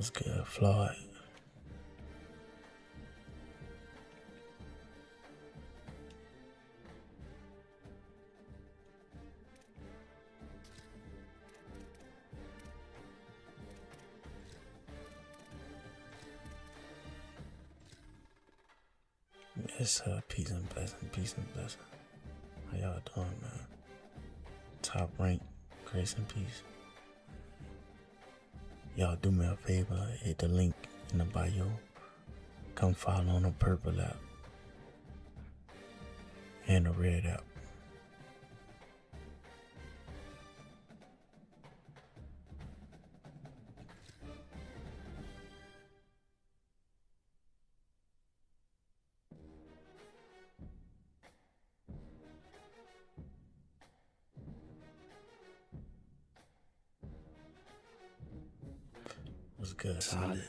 What's good, Floyd? It's peace and blessing, peace and blessing. How y'all doing, man? Top rank, grace and peace. Y'all do me a favor, hit the link in the bio. Come follow on the purple app and the red app. What's good, solid?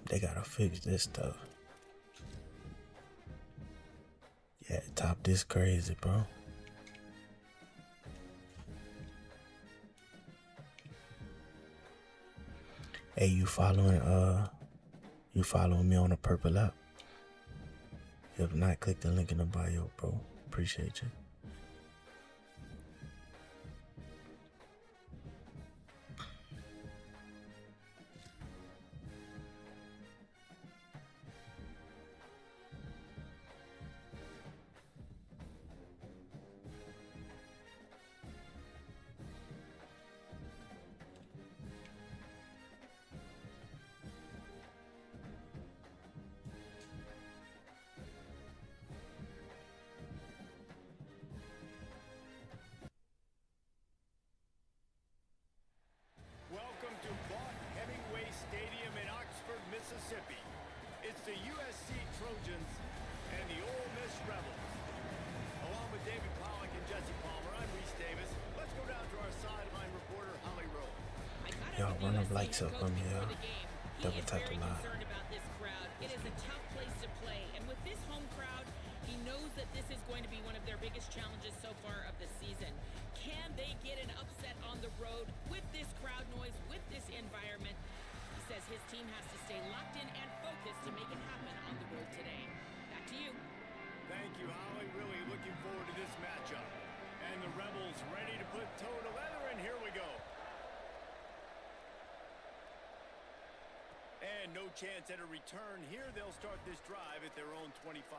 They gotta fix this stuff. Yeah, top this crazy, bro. Hey, you following me on the purple app? If not, click the link in the bio, bro. Appreciate you. Mississippi. It's the USC Trojans and the Ole Miss Rebels. Along with David Pollack and Jesse Palmer, I'm Reese Davis. Let's go down to our sideline reporter, Holly Rowe. Y'all run them likes up on me, y'all. Double tap the line. It is a tough place to play, and with this home crowd, he knows that this is going to be one of their biggest challenges so far of the season. Can they get an upset on the road with this crowd noise, with this environment? He says his team has to stay locked in and focused to make it happen on the road today. Back to you. Thank you, Holly. Really looking forward to this matchup. And the Rebels ready to put toe to leather, and here we go. And no chance at a return here. They'll start this drive at their own 25.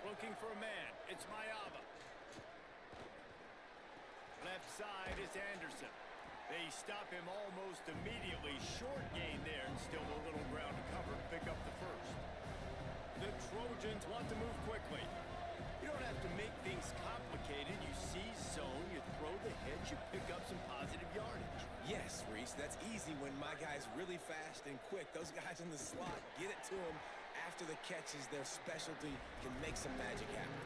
Looking for a man. It's Mayava. Left side is Anderson. They stop him almost immediately. Short gain there, and still a little ground to cover to pick up the first. The Trojans want to move quickly. You don't have to make things complicated. You see zone, you throw the hitch, you pick up some positive yardage. Yes, Reese, that's easy when my guy's really fast and quick. Those guys in the slot, get it to him after the catch is their specialty, can make some magic happen.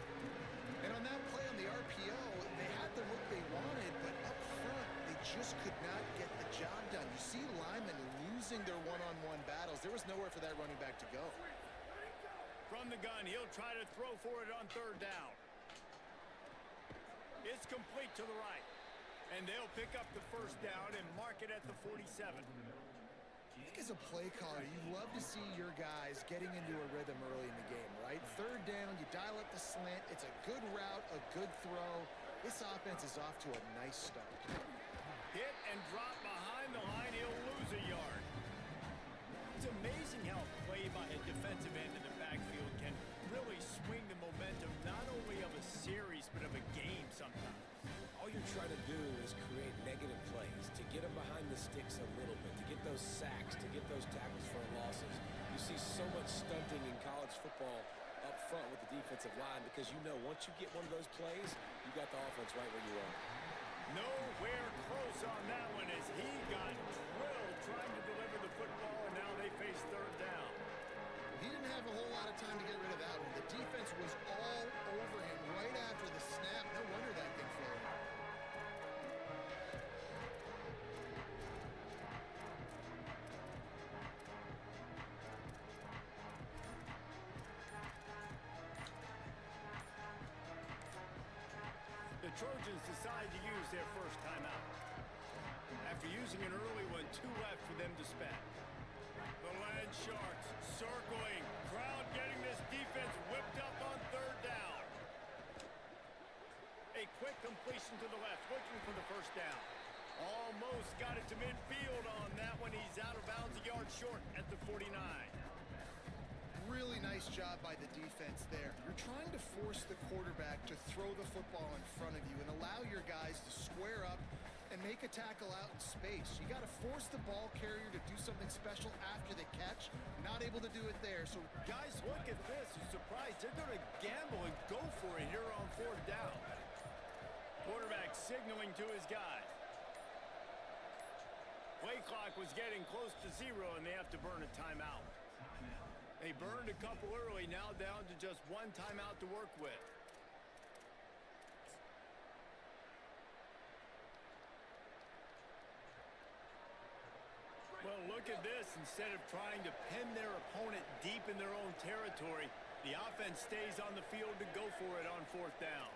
And on that play on the RPO, they had the look they wanted, but up front, they just could not get the job done. You see linemen losing their one-on-one battles. There was nowhere for that running back to go. From the gun, he'll try to throw for it on third down. It's complete to the right. And they'll pick up the first down and mark it at the 47. I think as a play caller, you love to see your guys getting into a rhythm early in the game, right? Third down, you dial up the slant. It's a good route, a good throw. This offense is off to a nice start. Hit and drop behind the line. He'll lose a yard. It's amazing how play by a defensive end in the backfield can really swing the momentum not only of a series but of a game sometimes. all you're trying to do is create negative plays, to get them behind the sticks a little bit, to get those sacks, to get those tackles for losses. You see so much stunting in college football up front with the defensive line because you know once you get one of those plays, you got the offense right where you are. Nowhere close on that one as he got drilled trying to deliver the football, and now they face third down. He didn't have a whole lot of time to get rid of that one. The defense was all over him right after the snap. No wonder that thing flew. The Trojans decide to use their first timeout. After using an early one, 2 left for them to spend. The Land Sharks circling. Crowd getting this defense whipped up on third down. A quick completion to the left, looking for the first down. Almost got it to midfield on that one. He's out of bounds, a yard short at the 49. Really nice job by the defense there. You're trying to force the quarterback to throw the football in front of you and allow your guys to square up and make a tackle out in space. You got to force the ball carrier to do something special after the catch. Not able to do it there. So guys, look at this. You're surprised. They're going to gamble and go for it here on fourth down. Quarterback signaling to his guys. Play clock was getting close to 0, and they have to burn a timeout. They burned a couple early, now down to just 1 timeout to work with. Well, look at this. Instead of trying to pin their opponent deep in their own territory, the offense stays on the field to go for it on fourth down.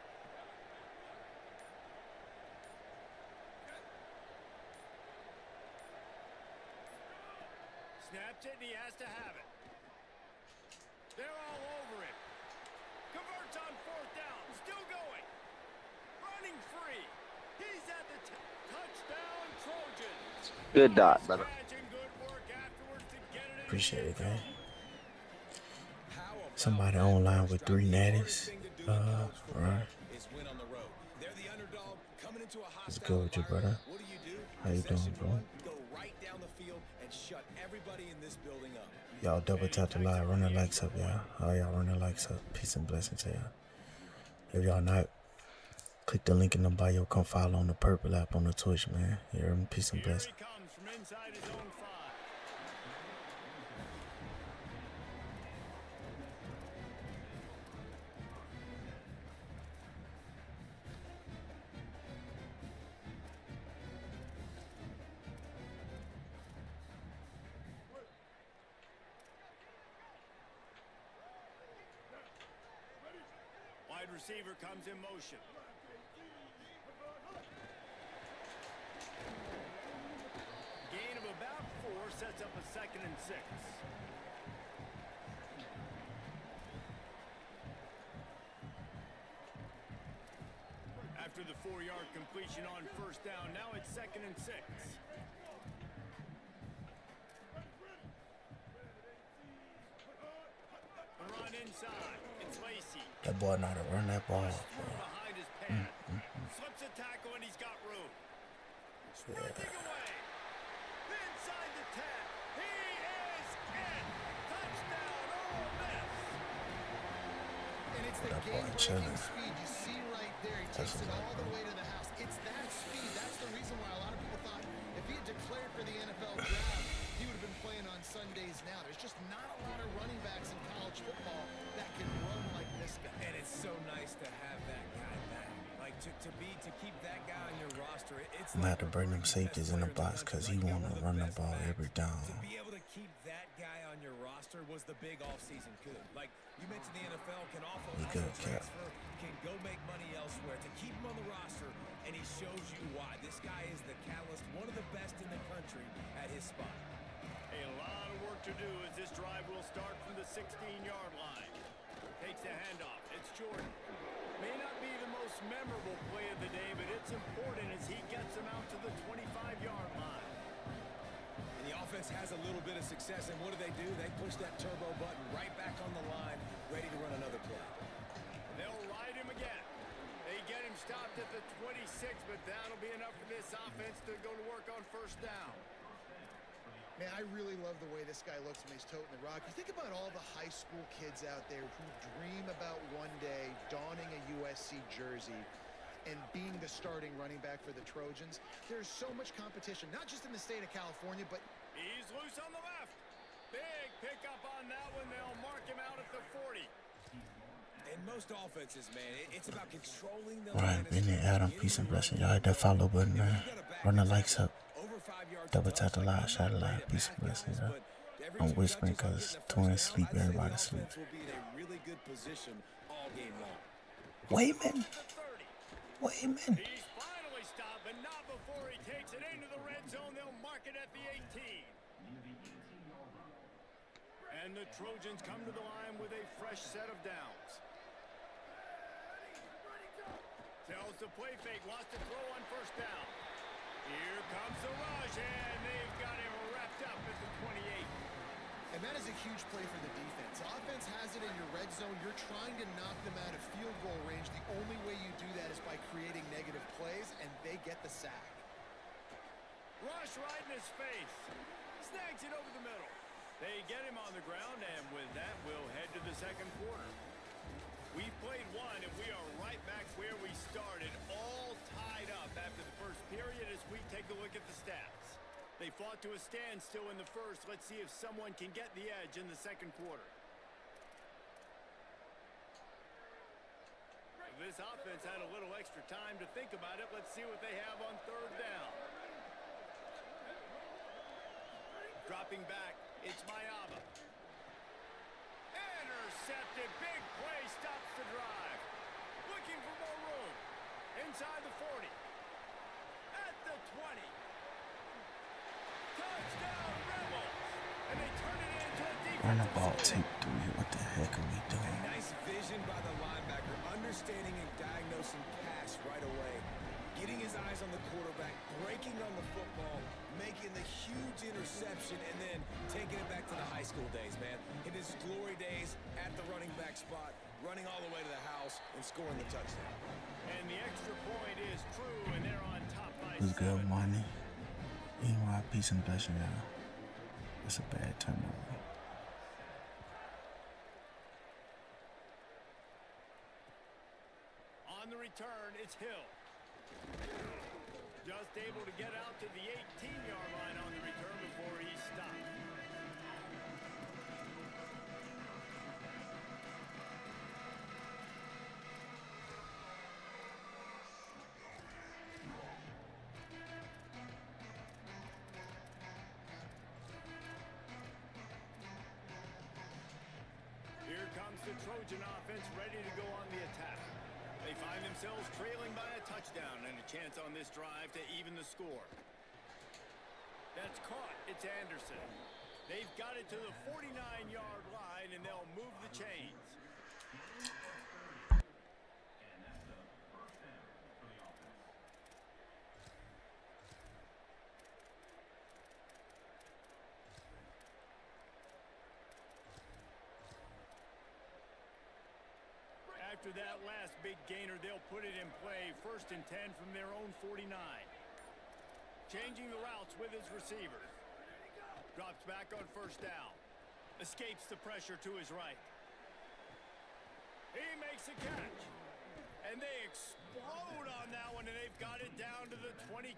Snaps it, and he has to have it. They're all over it. Converts on fourth down. Still going. Running free. He's at the touchdown, Trojans. Good dot, brother. Good work afterwards to get it in. Appreciate it, gang. Somebody online with 3 natties. Right. What's good with you, brother? How you doing, bro? Go right down the field and shut everybody in this building up. Y'all double tap the live, run the likes up, y'all. All y'all run the likes up. Peace and blessings to y'all. If y'all not, click the link in the bio. Come follow on the purple app on the Twitch, man. You hear me? Peace and blessings. Here he comes from inside his own 5. Wide receiver comes in motion. Gain of about 4 sets up a 2nd and 6. After the 4-yard completion on first down, now it's 2nd and 6. The run inside. It's Lacey. That boy know how to run that ball, bro. Behind his pad. Slips a tackle and he's got room. Sprinting away. Inside the 10. He is in. Touchdown, Ole Miss. And it's the That boy game-breaking chilling. speed you see right there. He That's takes it a all lot, the bro. way to the house. It's that speed. That's the reason why a lot of people thought if he had declared for the NFL draft, he would have been playing on Sundays now. There's just not a lot of running backs in college football that can run like this guy. And it's so nice to have that guy back. Like to keep that guy on your roster. It's I'm like gonna have to bring them safeties in the box because he want to run the ball every down. To be able to keep that guy on your roster was the big offseason coup. Like you mentioned, the NFL can also good, Cap. transfer, can go make money elsewhere. To keep him on the roster, and he shows you why. This guy is the catalyst, one of the best in the country at his spot. A lot of work to do as this drive will start from the 16-yard line. Takes the handoff. It's Jordan. May not be the most memorable play of the day, but it's important as he gets them out to the 25-yard line. And the offense has a little bit of success, and what do? They push that turbo button right back on the line, ready to run another play. They'll ride him again. They get him stopped at the 26, but that'll be enough for this offense to go to work on first down. Man, I really love the way this guy looks when he's toting the rock. You think about all the high school kids out there who dream about one day donning a USC jersey and being the starting running back for the Trojans. There's so much competition, not just in the state of California, but... He's loose on the left. Big pickup on that one. They'll mark him out at the 40. In most offenses, man, it's about controlling the Right, Vinny, Adam, peace and blessing. Y'all hit that follow button, man. Run the likes up. Double tap the live, shout it live, peace and blessings, y'all. I'm whispering because twins sleep, everybody sleep. Wayman! Wayman! He's finally stopped, but not before he takes it into the red zone. They'll mark it at the 18. And the Trojans come to the line with a fresh set of downs. Tells the play fake, lost the throw on first down. Here comes the rush, and they've got him wrapped up at the 28. And that is a huge play for the defense. Offense has it in your red zone. You're trying to knock them out of field goal range. The only way you do that is by creating negative plays, and they get the sack. Rush right in his face. Snags it over the middle. They get him on the ground, and with that, we'll head to the second quarter. We've played one, and we are right back where we started, all tied up after the first period as we take a look at the stats. They fought to a standstill in the first. Let's see if someone can get the edge in the second quarter. This offense had a little extra time to think about it. Let's see what they have on third down. Dropping back, it's Mayaba. Intercepted, big play, stops the drive. Looking for more room. Inside the 40. At the 20. Touchdown, Rebels. And they turn it into a defensive Run the ball, score. take 3. What the heck are we doing? Nice vision by the linebacker, understanding and diagnosing pass right away. Getting his eyes on the quarterback, breaking on the football, making the huge interception, and then taking it back to the high school days, man. In his glory days at the running back spot, running all the way to the house and scoring the touchdown. And the extra point is true, and they're on top by Who's 7. good, money? Meanwhile, peace and blessing, y'all. It's a bad turnover. On the return, it's Hill. Just able to get out to the 18-yard line on the return before he stopped. Here comes the Trojan offense ready to go on the attack. They find themselves trailing by a touchdown and a chance on this drive to even the score. That's caught. It's Anderson. They've got it to the 49-yard line, and they'll move the chains. After that last big gainer, they'll put it in play. 1st and 10 from their own 49. Changing the routes with his receivers. Drops back on first down. Escapes the pressure to his right. He makes a catch. And they explode on that one, and they've got it down to the 22.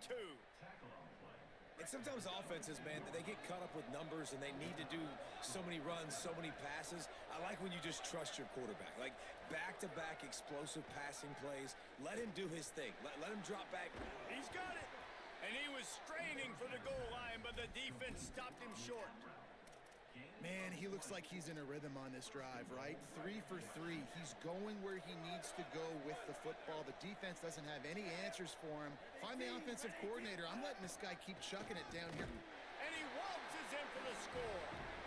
And sometimes offenses, man, they get caught up with numbers and they need to do so many runs, so many passes. I like when you just trust your quarterback. Like back-to-back explosive passing plays. Let him do his thing. Let him drop back. He's got it. And he was straining for the goal line, but the defense stopped him short. Man, he looks like he's in a rhythm on this drive, right? 3 for 3. He's going where he needs to go with the football. The defense doesn't have any answers for him. Find the offensive coordinator. I'm letting this guy keep chucking it down here. And he waltzes in for the score.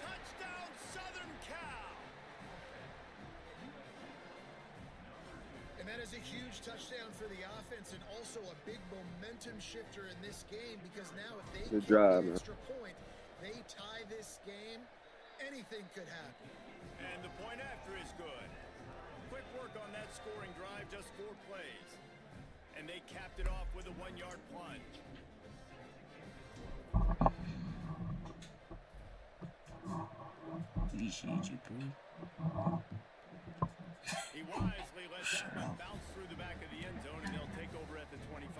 Touchdown, Southern Cal. And that is a huge touchdown for the offense and also a big momentum shifter in this game because now if they kick an extra point, they tie this game, anything could happen. And the point after is good. Quick work on that scoring drive, just 4 plays. And they capped it off with a 1-yard plunge. Appreciate you, bro. He wisely let that one bounce through the back of the end zone, and they'll take over at the 25.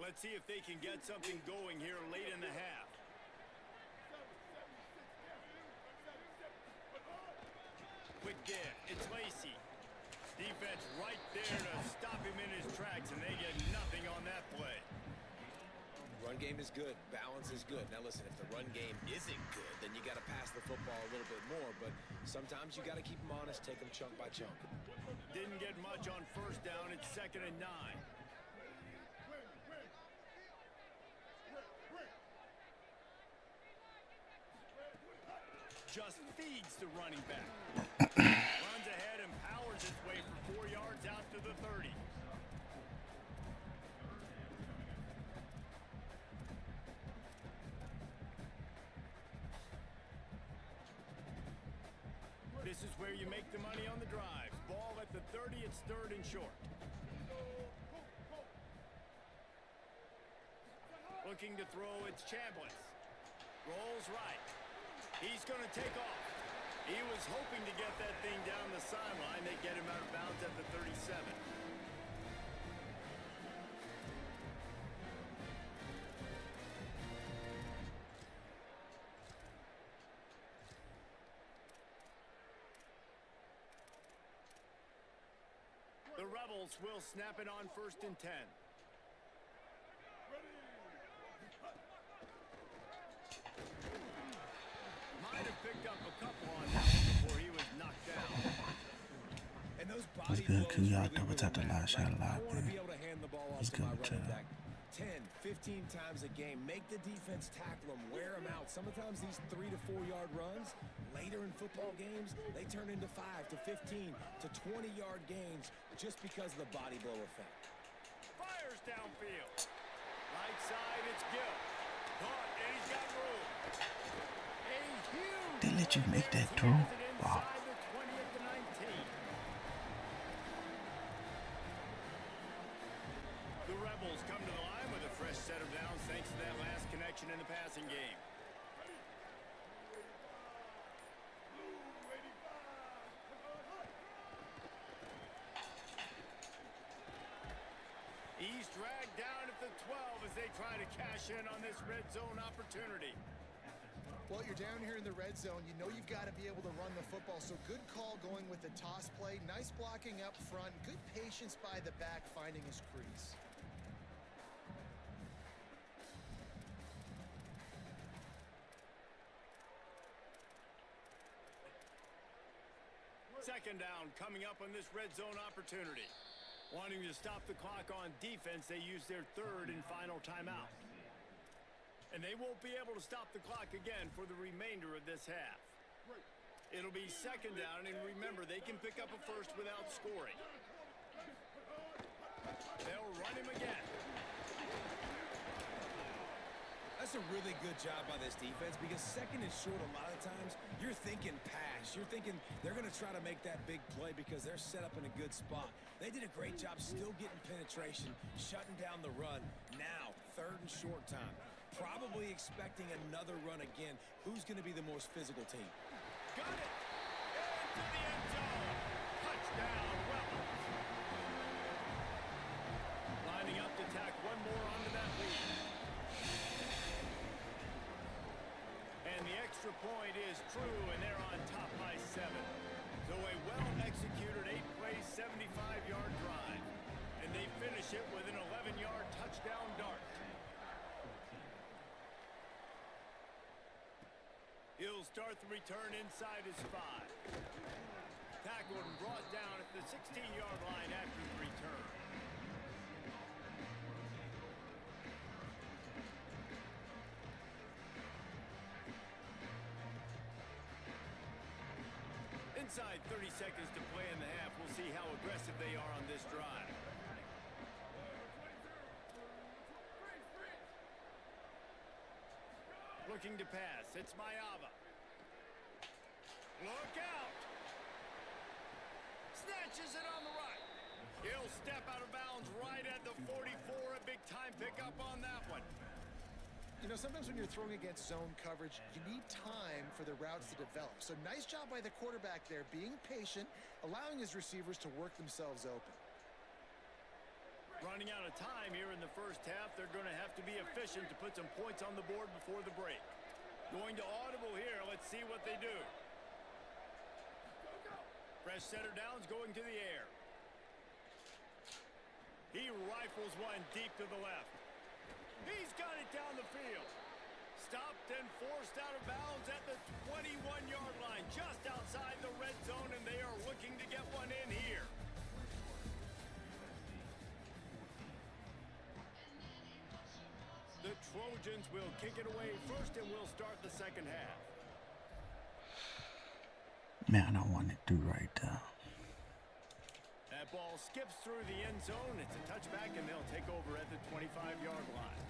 Let's see if they can get something going here late in the half. Quick give. It's Lacey. Defense right there to stop him in his tracks, and they get nothing on that play. Run game is good. Balance is good. Now listen, if the run game isn't good, then you got to pass the football a little bit more. But sometimes you got to keep them honest, take them chunk by chunk. Didn't get much on first down. It's 2nd and 9. Just feeds the running back. Runs ahead and powers his way for 4 yards out to the 30. This is where you make the money on the drive. Ball at the 30, it's 3rd and short. Looking to throw, it's Chambliss. Rolls right. He's going to take off. He was hoping to get that thing down the sideline. They get him out of bounds at the 37. The Rebels will snap it on 1st and 10. Might have picked up a couple on that before he was knocked down. And those That's body good. blows Can y'all really, double tap the really last shot a lot, I want to man? be able to hand the ball off He's to my good with running that. back 10, 15 times a game. Make the defense tackle them, wear them out. Sometimes these 3 to 4 yard runs, later in football games, they turn into 5 to 15 to 20 yard gains just because of the body blow effect. Fires downfield. Right side, it's Gill. Caught, and he's got room. A huge They let you play make there that as he throw? has it Wow. inside the 20 at the 19. The Rebels come to the line with a fresh set of downs thanks to that last connection in the passing game. He's dragged down at the 12 as they try to cash in on this red zone opportunity. Well, you're down here in the red zone. You know you've got to be able to run the football. So good call going with the toss play. Nice blocking up front. Good patience by the back finding his crease. Second down coming up on this red zone opportunity. Wanting to stop the clock on defense, they use their 3rd and final timeout. And they won't be able to stop the clock again for the remainder of this half. It'll be 2nd down, and remember, they can pick up a first without scoring. They'll run him again. That's a really good job by this defense because 2nd and short, a lot of times, you're thinking pass. You're thinking they're going to try to make that big play because they're set up in a good spot. They did a great job still getting penetration, shutting down the run. Now, 3rd and short time. Probably expecting another run again. Who's going to be the most physical team? Got it! Into the end zone! Touchdown, Rebels! Lining up to tack one more onto that lead. And the extra point is true, and they're on top by 7. So a well-executed 8-play, 75-yard drive. And they finish it with an 11-yard touchdown dart. He'll start the return inside his 5. Tackled and brought down at the 16-yard line after the return. Inside 30 seconds to play in the half. We'll see how aggressive they are on this drive. looking to pass. It's Mayava. Look out! Snatches it on the right. He'll step out of bounds right at the 44. A big time pickup on that one. You know, sometimes when you're throwing against zone coverage, you need time for the routes to develop. So nice job by the quarterback there, being patient, allowing his receivers to work themselves open. Running out of time here in the first half. They're going to have to be efficient to put some points on the board before the break. Going to audible here. Let's see what they do. Fresh setter downs going to the air. He rifles one deep to the left. He's got it down the field. Stopped and forced out of bounds at the 21-yard line, just outside the red zone, and they are looking to get one in here. The Trojans will kick it away first, and we'll start the second half. Man, I want to do right there. That ball skips through the end zone. It's a touchback, and they'll take over at the 25-yard line.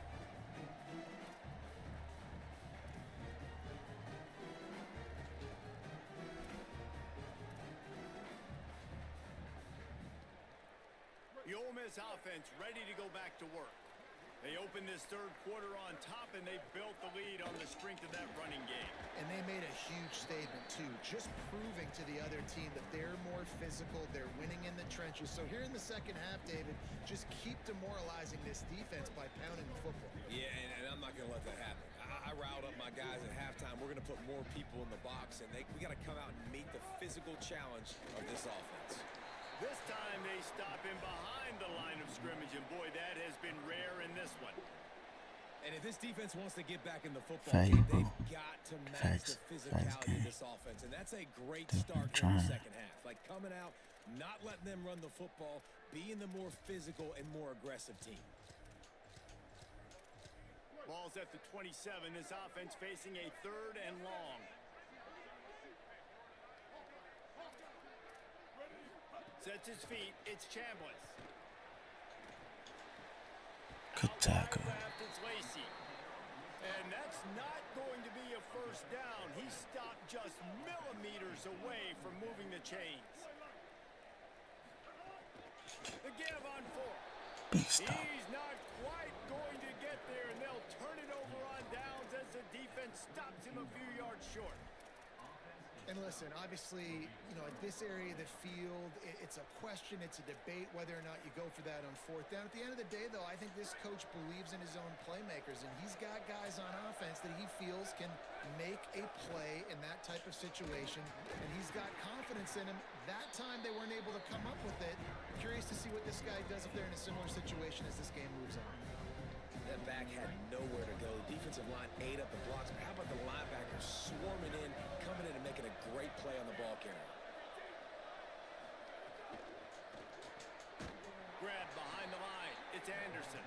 The Ole Miss offense ready to go back to work. They opened this third quarter on top, and they built the lead on the strength of that running game. And they made a huge statement, too, just proving to the other team that they're more physical, they're winning in the trenches. So here in the second half, David, just keep demoralizing this defense by pounding the football. Yeah, and I'm not going to let that happen. I riled up my guys at halftime. We're going to put more people in the box, and we got to come out and meet the physical challenge of this offense. This time they stop him behind the line of scrimmage, and boy, that has been rare in this one. And if this defense wants to get back in the football game, they've got to match the physicality of this offense. And that's a great start in the second half. Like coming out, not letting them run the football, being the more physical and more aggressive team. Ball's at the 27. This offense facing a third and long. Sets his feet. It's Chambliss. Good tackle. It's Lacey. And that's not going to be a first down. He stopped just millimeters away from moving the chains. The give on 4. Big stop. He's not quite going to get there, and they'll turn it over on downs as the defense stops him a few yards short. And listen, obviously, you know, at this area of the field, it's a question, it's a debate whether or not you go for that on fourth down. At the end of the day, though, I think this coach believes in his own playmakers, and he's got guys on offense that he feels can make a play in that type of situation, and he's got confidence in him. That time they weren't able to come up with it. Curious to see what this guy does if they're in a similar situation as this game moves on. That back had nowhere to go. The defensive line ate up the blocks. But how about the linebackers swarming in, coming in and making a great play on the ball carrier? Grab behind the line. It's Anderson.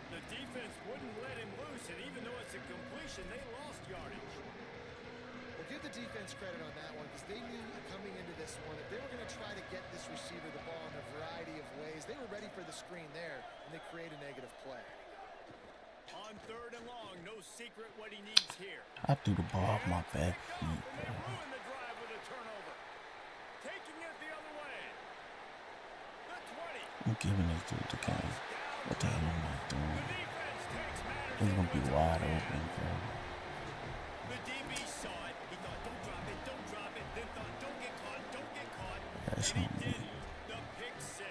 The defense wouldn't let him loose, and even though it's a completion, they lost yardage. Well, give the defense credit on that one because they knew coming into this one that they were going to try to get this receiver the ball in a variety of ways. They were ready for the screen there, and they create a negative play. On third and long, no secret what he needs here. I threw the ball off my back feet, They bro. ruined the drive with a turnover. Taking it the other way. The 20. I'm giving it to the game. What the hell am I The doing? defense takes matters. It's gonna be wide open, bro. The DB saw it. He thought, don't drop it, don't drop it. Then thought, don't get caught, don't get caught. That's And he not did. The pick 6.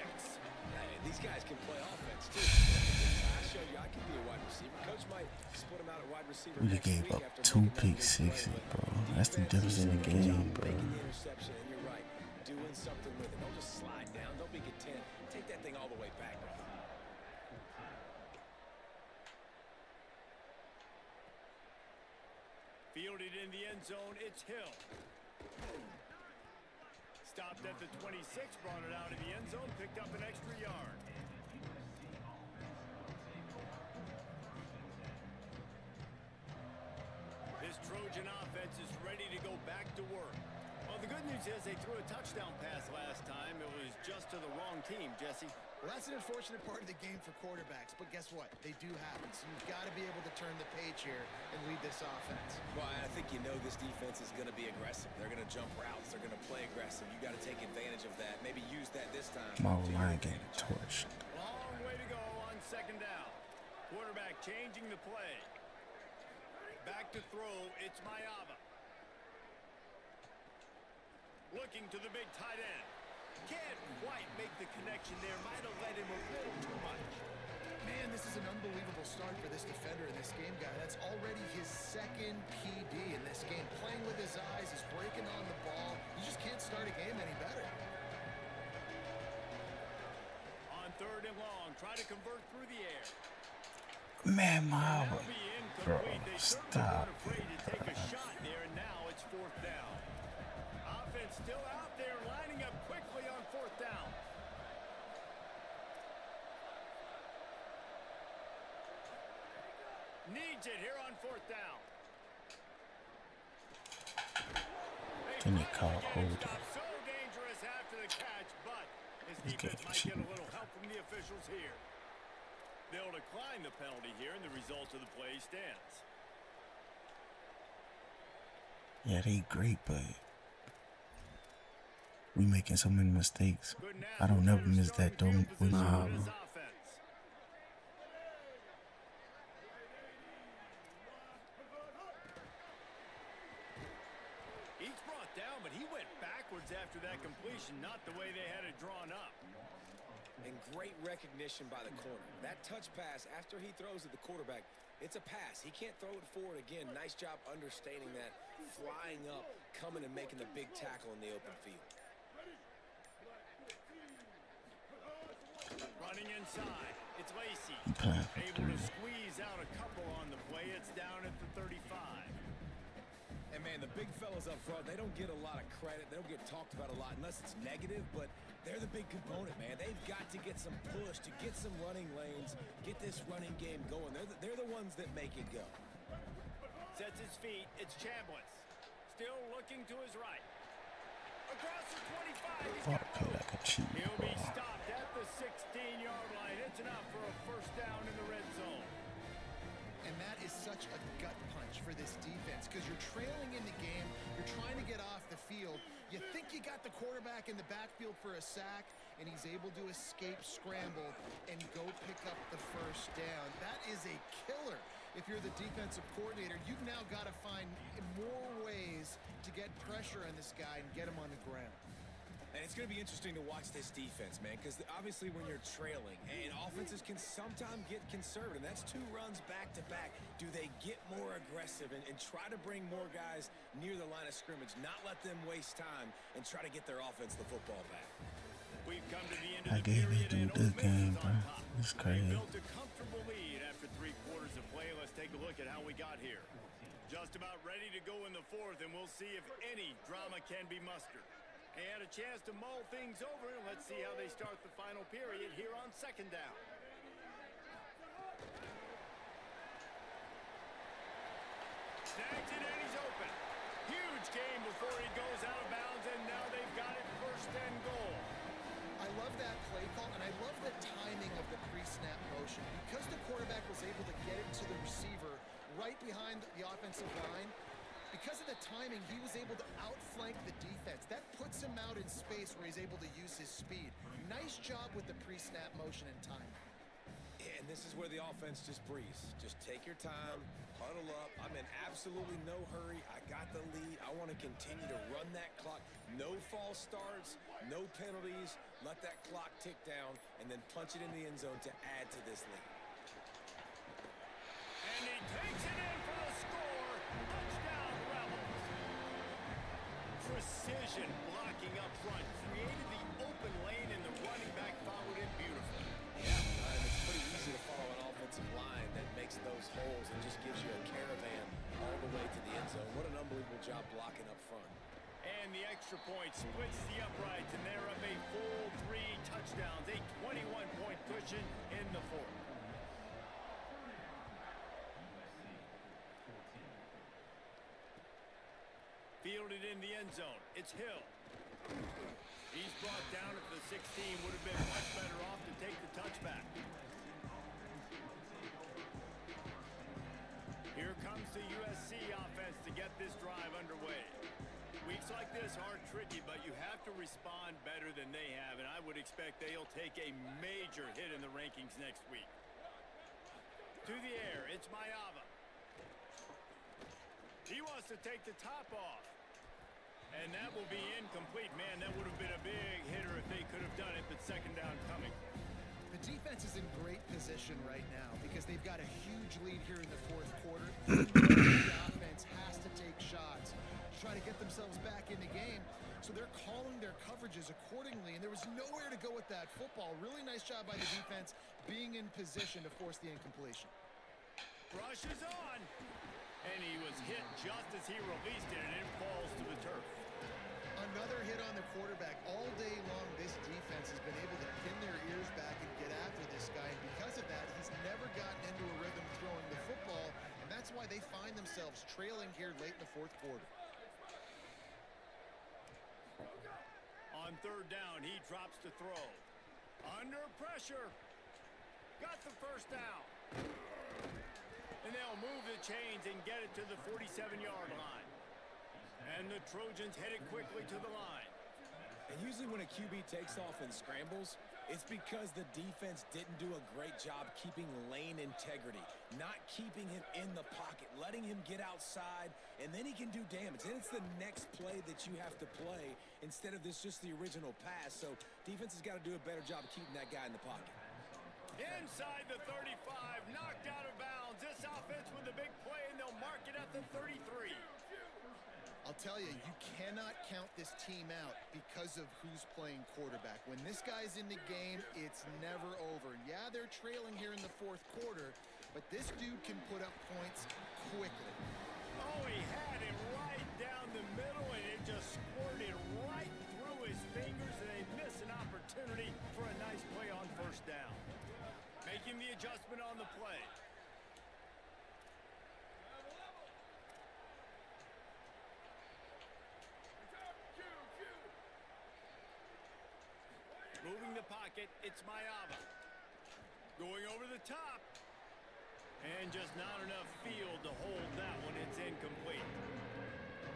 Hey, these guys can play offense, too. I showed you I can be a wide receiver. Coach might split him out at wide receiver We next gave week up after 2 making that pick big sixes, play, bro. but That's the defense difference in the did a good job game, bro. making the interception, and you're right, doing something with it. Don't just slide down. Don't be content. Take that thing all the way back, bro. Fielded in the end zone, it's Hill. Stopped at the 26, brought it out of the end zone, picked up an extra yard. This Trojan offense is ready to go back to work. Well, the good news is they threw a touchdown pass last time. It was just to the wrong team, Jesse. Well, that's an unfortunate part of the game for quarterbacks, but guess what? They do happen, so you've got to be able to turn the page here and lead this offense. Well, I think you know this defense is going to be aggressive. They're going to jump routes. They're going to play aggressive. You got to take advantage of that. Maybe use that this time. My line getting torched. Long way to go on second down. Quarterback changing the play. Back to throw, it's Mayava. Looking to the big tight end. Can't quite make the connection there. Might have led him a little too much. Man, this is an unbelievable start for this defender in this game, guy. That's already his second PD in this game. Playing with his eyes, he's breaking on the ball. You just can't start a game any better. On third and long, try to convert through the air. Man, my That'll be bro, incomplete. They certainly stop weren't afraid it, to take a bro. shot there, and now it's fourth down. Offense still out there, lining up quickly on fourth down. Needs it here on fourth down. Then he called holding. So dangerous after the catch, but his He defense can't might get a shoot. little help from the officials here. They'll decline the penalty here, and the result of the play stands. Yeah, they great, but we making so many mistakes. Couldn't I ask don't for never better miss that starting though field with position my in his offense. He's brought down, but he went backwards after that completion, not the way they had it drawn up. And great recognition by the corner. That touch pass after he throws at the quarterback, it's a pass. He can't throw it forward again. Nice job understanding that, flying up, coming and making the big tackle in the open field. Running inside, it's Lacey. playing for Able to 3. squeeze out a couple on the play. It's down at the 35. And, man, the big fellas up front, they don't get a lot of credit. They don't get talked about a lot unless it's negative, but they're the big component, man. They've got to get some push, to get some running lanes, get this running game going. They're the ones that make it go. Sets his feet. It's Chambliss. Still looking to his right. Across the 25. He's Ball got play like a cheat, He'll bro. be stopped at the 16-yard line. It's enough for a first down in the red zone. And that is such a gut punch for this defense because you're trailing in the game. You're trying to get off the field. You think you got the quarterback in the backfield for a sack, and he's able to escape, scramble, and go pick up the first down. That is a killer. If you're the defensive coordinator, you've now got to find more ways to get pressure on this guy and get him on the ground. And it's going to be interesting to watch this defense, man, because obviously when you're trailing, and offenses can sometimes get conservative. That's 2 runs back-to-back. Do they get more aggressive and try to bring more guys near the line of scrimmage, not let them waste time, and try to get their offense the football back? We've come to the end I of the gave period, this dude and this Ole Miss game, is bro. on top. It's They crazy. built a comfortable lead after 3 quarters of play. Let's take a look at how we got here. Just about ready to go in the 4th, and we'll see if any drama can be mustered. They had a chance to mull things over, and let's see how they start the final period here on second down. Snags it, and he's open. Huge game before he goes out of bounds, and now they've got it first and goal. I love that play call, and I love the timing of the pre-snap motion. Because the quarterback was able to get it to the receiver right behind the offensive line, because of the timing, he was able to outflank the defense. That puts him out in space where he's able to use his speed. Nice job with the pre-snap motion and timing. Yeah, and this is where the offense just breathes. Just take your time, huddle up. I'm in absolutely no hurry. I got the lead. I want to continue to run that clock. No false starts, no penalties. Let that clock tick down, and then punch it in the end zone to add to this lead. And he takes it in for the score. Touchdown, Rebels. Precision blocking up front. Created the open lane, and the running back followed it beautifully. Yeah, and it's pretty easy to follow an offensive line that makes those holes and just gives you a caravan all the way to the end zone. What an unbelievable job blocking up front. And the extra point splits the uprights, and they're up a full 3 touchdowns. A 21-point cushion in the 4th. Fielded in the end zone. It's Hill. He's brought down at the 16. Would have been much better off to take the touchback. Here comes the USC offense to get this drive underway. Weeks like this are tricky, but you have to respond better than they have, and I would expect they'll take a major hit in the rankings next week. To the air, it's Mayava. He wants to take the top off. And that will be incomplete. Man, that would have been a big hitter if they could have done it, but second down coming. The defense is in great position right now because they've got a huge lead here in the fourth quarter. The offense has to take shots to try to get themselves back in the game. So they're calling their coverages accordingly, and there was nowhere to go with that football. Really nice job by the defense being in position to force the incompletion. Rush is on. And he was hit just as he released it, and it falls to the turf. Another hit on the quarterback. All day long, this defense has been able to pin their ears back and get after this guy. And because of that, he's never gotten into a rhythm throwing the football. And that's why they find themselves trailing here late in the fourth quarter. On third down, he drops to throw. Under pressure. Got the first down. And they'll move the chains and get it to the 47-yard line. And the Trojans headed quickly to the line. And usually when a QB takes off and scrambles, it's because the defense didn't do a great job keeping lane integrity, not keeping him in the pocket, letting him get outside, and then he can do damage. Then it's the next play that you have to play instead of just the original pass. So defense has got to do a better job keeping that guy in the pocket. Inside the 35, knocked out of bounds. This offense with a big play, and they'll mark it at the 33. I'll tell you, you cannot count this team out because of who's playing quarterback. When this guy's in the game, it's never over. And yeah, they're trailing here in the fourth quarter, but this dude can put up points quickly. Oh, he had it right down the middle, and it just squirted right through his fingers, and they miss an opportunity for a nice play on first down. Making the adjustment on the play. Moving the pocket, it's Mayava. Going over the top. And just not enough field to hold that one. It's incomplete.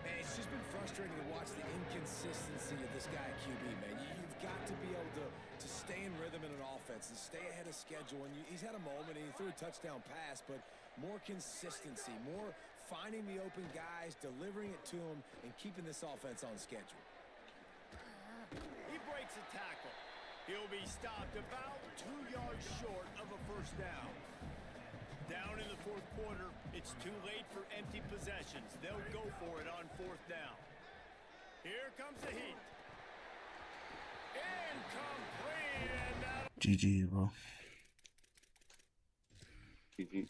Man, it's just been frustrating to watch the inconsistency of this guy at QB, man. You've got to be able to stay in rhythm in an offense and stay ahead of schedule. And he's had a moment, and he threw a touchdown pass, but more consistency, more finding the open guys, delivering it to them, and keeping this offense on schedule. He breaks a tackle. He'll be stopped about 2 yards short of a first down. Down in the fourth quarter, it's too late for empty possessions. They'll go for it on fourth down. Here comes the heat. Incomplete, and now GG, bro. GG.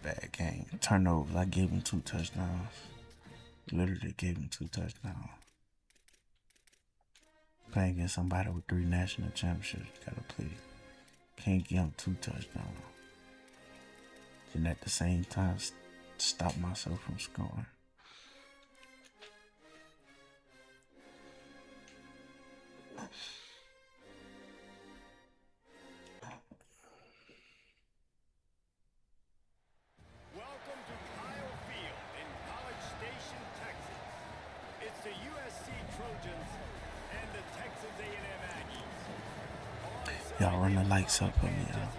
Bad game. Turnovers. I gave him 2 touchdowns. Literally gave him 2 touchdowns. Playing against somebody with 3 national championships, you gotta play. Can't give him 2 touchdowns. And at the same time, stop myself from scoring. welcome to Kyle Field in College Station, Texas. It's the USC Trojans and the Texas A&M Aggies. Y'all run the lights up for me, y'all.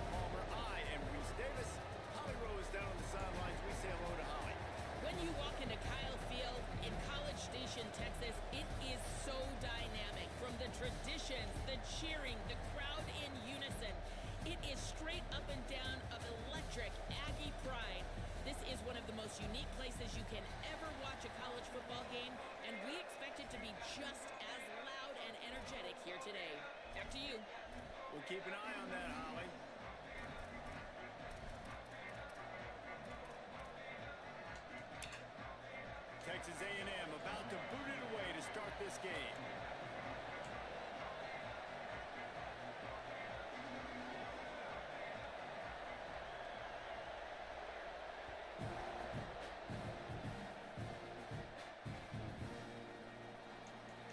I am Reese Davis. Holly Rose down on the sidelines. We say hello to Holly. When you walk into Kyle Field in College Station, Texas, it is so dynamic. From the traditions, the cheering, the crowd in unison. It is straight up and down of electric Aggie pride. This is one of the most unique places you can ever watch a college football game, and we expect it to be just as loud and energetic here today. Back to you. We'll keep an eye on that, Holly. game.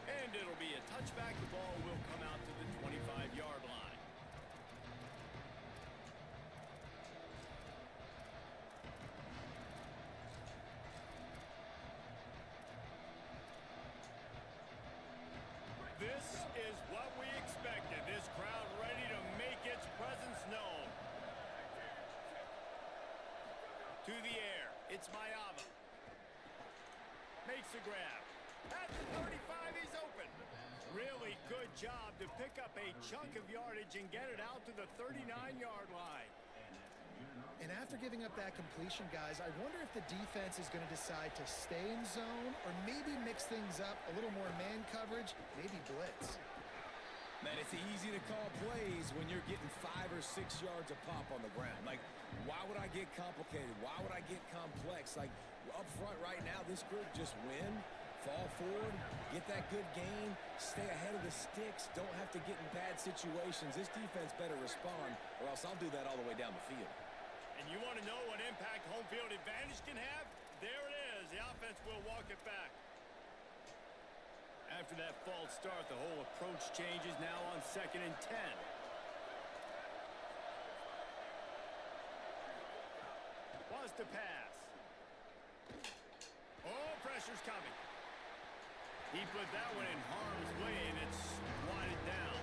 And it'll be a touchback. The ball will come out to the 25-yard line. This is what we expected. This crowd ready to make its presence known. To the air. It's Mayava. Makes the grab. At the 35, he's open. Really good job to pick up a chunk of yardage and get it out to the 39-yard line. And after giving up that completion, guys, I wonder if the defense is going to decide to stay in zone or maybe mix things up, a little more man coverage, maybe blitz. Man, it's easy to call plays when you're getting 5 or 6 yards a pop on the ground. Like, why would I get complicated? Why would I get complex? Like, up front right now, this group just win, fall forward, get that good gain, stay ahead of the sticks, don't have to get in bad situations. This defense better respond, or else I'll do that all the way down the field. And you want to know what impact home field advantage can have? There it is. The offense will walk it back. After that false start, the whole approach changes now on 2nd and 10. Was to pass. Oh, pressure's coming. He put that one in harm's way, and it's swatted down.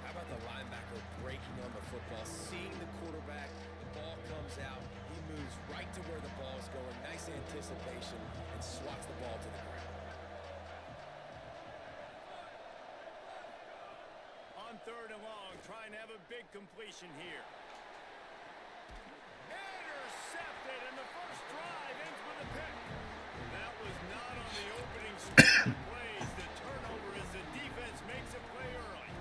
How about the linebacker breaking on the football, seeing the quarterback, the ball comes out, he moves right to where the ball's going, nice anticipation, and swats the ball to the ground. On 3rd and long, trying to have a big completion here. Intercepted, and the first drive ends with a pick. That was not on the opening script of plays. The turnover as the defense makes a play early.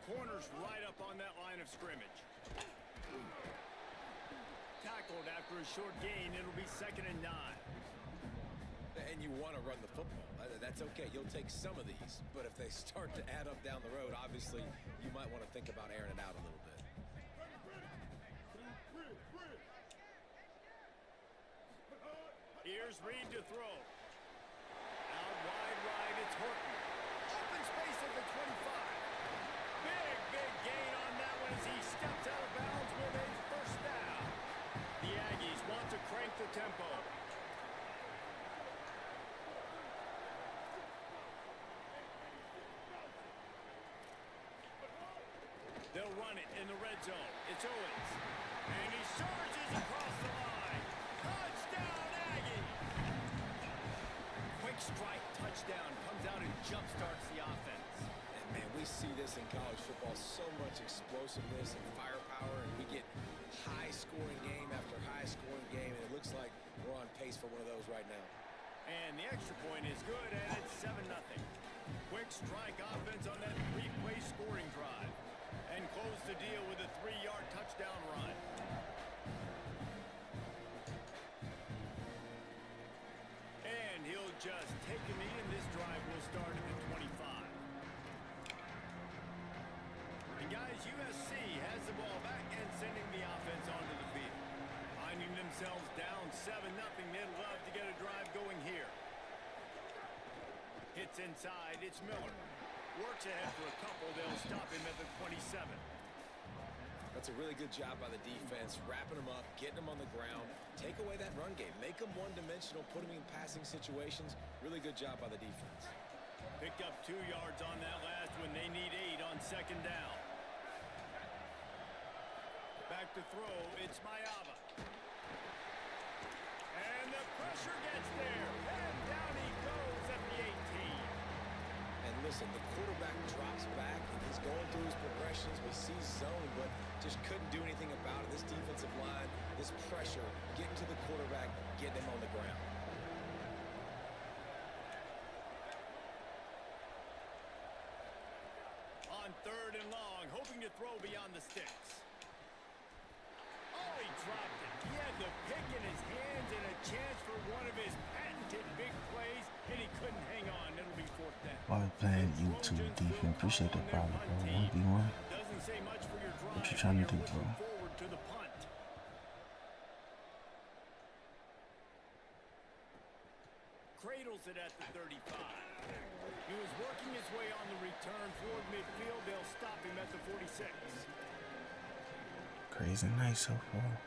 Corners right up on that line of scrimmage. Tackled after a short gain. It'll be 2nd and 9. And you want to run the football. That's okay. You'll take some of these. But if they start to add up down the road, obviously, you might want to think about airing it out a little bit. Here's Reed to throw. Out wide right, it's Horton. Open space at the 25. Big gain on that one as he steps out of bounds with a first down. The Aggies want to crank the tempo. They'll run it in the red zone. It's Owens. And he surges across the line. Touchdown, Aggies! Quick strike touchdown. Comes out and jumpstarts the offense. And, man, we see this in college football, so much explosiveness and firepower, and we get high-scoring game after high-scoring game, and it looks like we're on pace for one of those right now. And the extra point is good, and it's 7-0. Quick strike offense on that 3-play scoring drive. And close the deal with a 3-yard touchdown run. And he'll just take a knee, and this drive will start at the 25. And guys, USC has the ball back and sending the offense onto the field. Finding themselves down 7-0, they'd love to get a drive going here. Hits inside, it's Miller. Works ahead for a couple, they'll stop him at the 27. That's a really good job by the defense, wrapping them up, getting them on the ground, take away that run game, make them one-dimensional, put them in passing situations. Really good job by the defense. Picked up 2 yards on that last one. They need 8 on 2nd down. Back to throw, it's Mayava. And the pressure gets there, and down he goes at the 18. And listen, the quarterback drops back, and He's going through his progressions. We see zone, but just couldn't do anything about it. This defensive line, this pressure, getting to the quarterback, getting him on the ground. On 3rd and long, hoping to throw beyond the sticks. Oh, he dropped it. He had the pick in his hands and a chance for one of his patented big plays, and he couldn't hang on. It'll be 4th down. While playing YouTube defense, appreciate the problem, bro. 1v1. Doesn't say much for your drive. What you trying to do, bro? Forward to the punt. Cradles it at the 35. He was working his way on the return toward midfield. They'll stop him at the 46. Crazy night so far.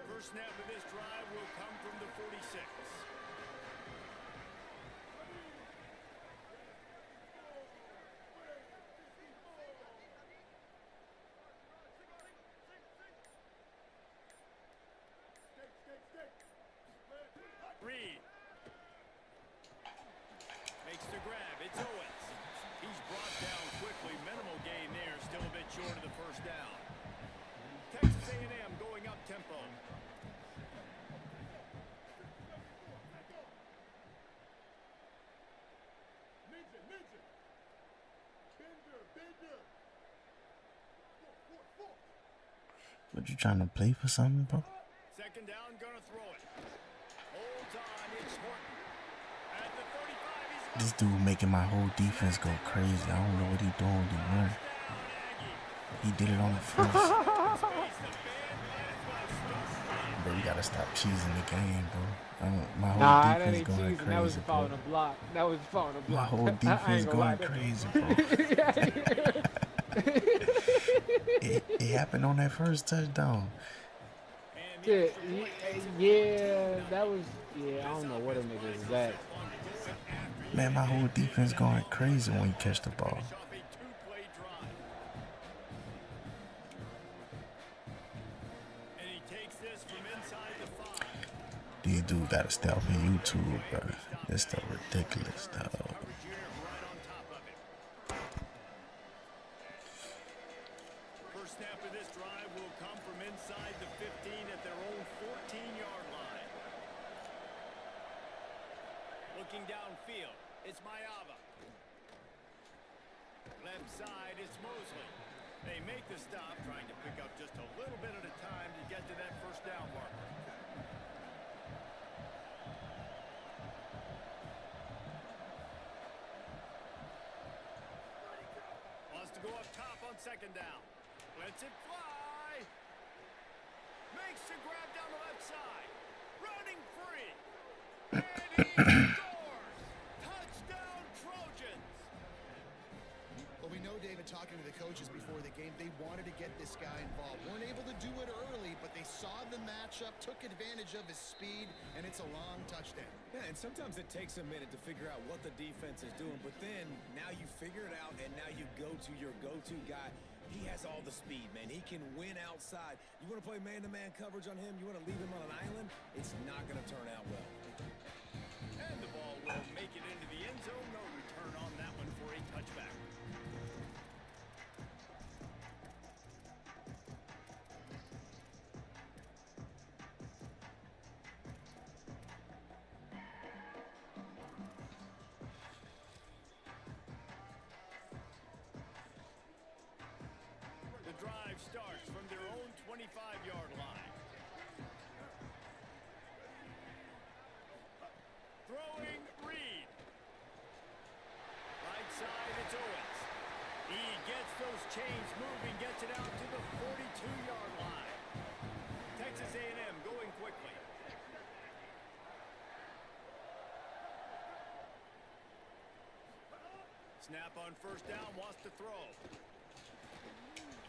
First snap of this drive will come from the 46. Reed makes the grab. It's Owens. He's brought down quickly. Minimal gain there. Still a bit short of the 1st down. Texas A&M going up tempo. What you trying to play for something, bro? 2nd down, gonna throw it. Holds on, it's Horton. At the 35, he's This dude making my whole defense go crazy. I don't know what he doing with the run. He did it on the first. Bro, you gotta stop cheesing the game, bro. My whole Nah, that defense ain't going cheesing. That was crazy, following bro. a block. That was following a My block. whole I defense ain't gonna lie. going crazy, bro. It happened on that first touchdown. Yeah, yeah, that was. Yeah, I don't know what a nigga is that. Man, my whole defense going crazy when you catch the ball. These dudes gotta stay off of YouTube, bro. This stuff ridiculous, dog. First snap of this drive will come from inside the 15 at their own 14-yard line. Looking downfield, it's Mayava. Left side, it's Mosley. They make the stop, trying to pick up just a little bit at a time to get to that 1st down marker. Wants to go up top on 2nd down. Lets it fly. Makes the grab down the left side. Running free. And he scores. Touchdown Trojans. Well, we know, David, talking to the coaches before the game, they wanted to get this guy involved. Weren't able to do it early, but they saw the matchup, took advantage of his speed, and it's a long touchdown. Yeah, and sometimes it takes a minute to figure out what the defense is doing, but then now you figure it out, and now you go to your go-to guy. He has all the speed, man. He can win outside. You want to play man-to-man coverage on him? You want to leave him on an island? It's not going to turn out well. And the ball will make it into the end zone. No return on that one for a touchback. The drive starts from their own 25-yard line. Throwing Reed. Right side, it's Owens. He gets those chains moving, gets it out to the 42-yard line. Texas A&M going quickly. Snap on 1st down, wants to throw.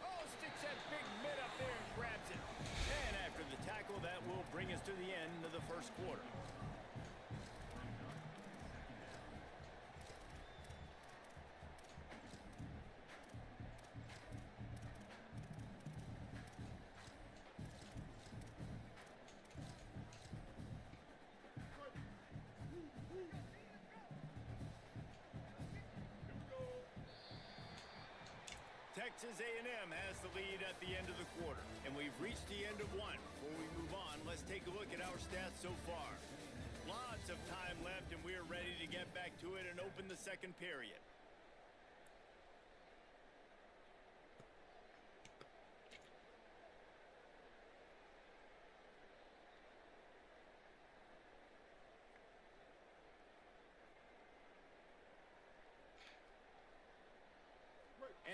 Oh, sticks that big mid up there and grabs it. And after the tackle, that will bring us to the end of the 1st quarter. Texas A&M has the lead at the end of the quarter, and we've reached the end of one. Before we move on, let's take a look at our stats so far. Lots of time left, and we're ready to get back to it and open the second period.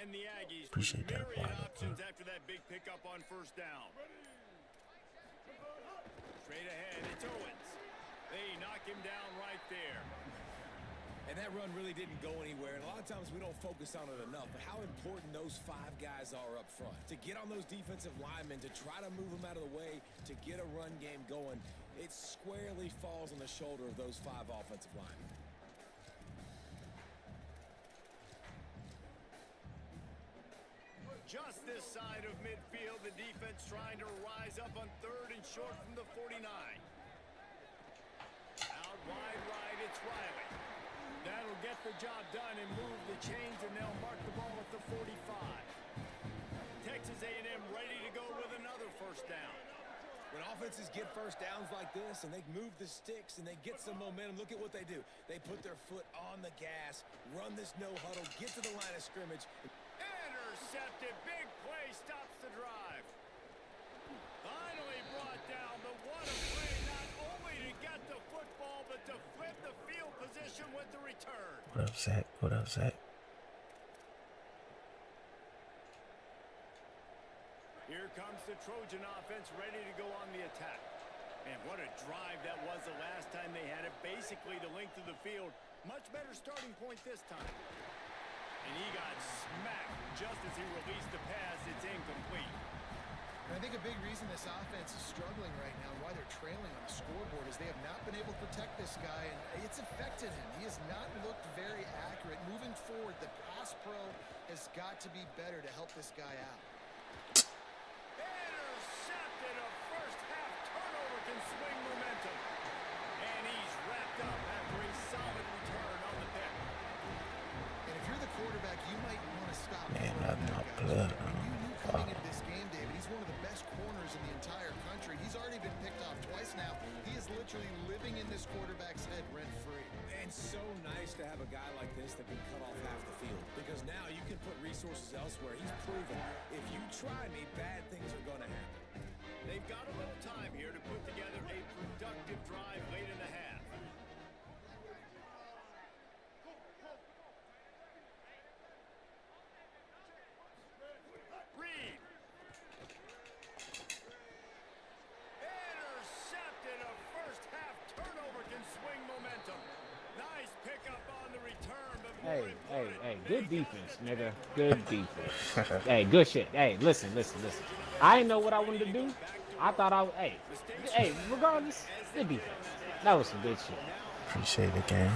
And the Aggies Appreciate that, myriad Father. options after that big pickup on first down. Straight ahead, it's Owens. They knock him down right there. And that run really didn't go anywhere. And a lot of times we don't focus on it enough. But how important those 5 guys are up front. To get on those defensive linemen, to try to move them out of the way, to get a run game going, it squarely falls on the shoulder of those 5 offensive linemen. Just this side of midfield, the defense trying to rise up on 3rd and short from the 49. Out wide right, it's Riley. That'll get the job done and move the chains, and they'll mark the ball at the 45. Texas A&M ready to go with another first down. When offenses get first downs like this and they move the sticks and they get some momentum, look at what they do. They put their foot on the gas, run this no huddle, get to the line of scrimmage. Intercepted, big play, stops the drive. Finally brought down, but what a play, not only to get the football, but to flip the field position with the return. What up, Zach? What up, Zach? Here comes the Trojan offense ready to go on the attack. And what a drive that was the last time they had it, basically the length of the field. Much better starting point this time. And he got smacked just as he released the pass. It's incomplete. And I think a big reason this offense is struggling right now, why they're trailing on the scoreboard, is they have not been able to protect this guy, and it's affected him. He has not looked very accurate. Moving forward, the pass pro has got to be better to help this guy out. Intercepted, a first-half turnover can swing momentum. And he's wrapped up after a solid return on the pick. And if you're the quarterback, you might want to stop. Man, that's my blood. You knew coming into this game, David, he's one of the best corners in the entire country. He's already been picked off twice now. He is literally living in this quarterback's head rent-free. And so nice to have a guy like this that can cut off half the field. Because now you can put resources elsewhere. He's proven if you try me, bad things are going to happen. They've got a little time here to put together a productive drive late in the half. Reed. Intercepted, a first-half turnover can swing momentum. Nice pickup on the return, but more Hey, good defense, nigga. Good defense. Hey, good shit. Hey, listen. I didn't know what I wanted to do. I thought hey, regardless, good defense. That was some good shit. Appreciate the game.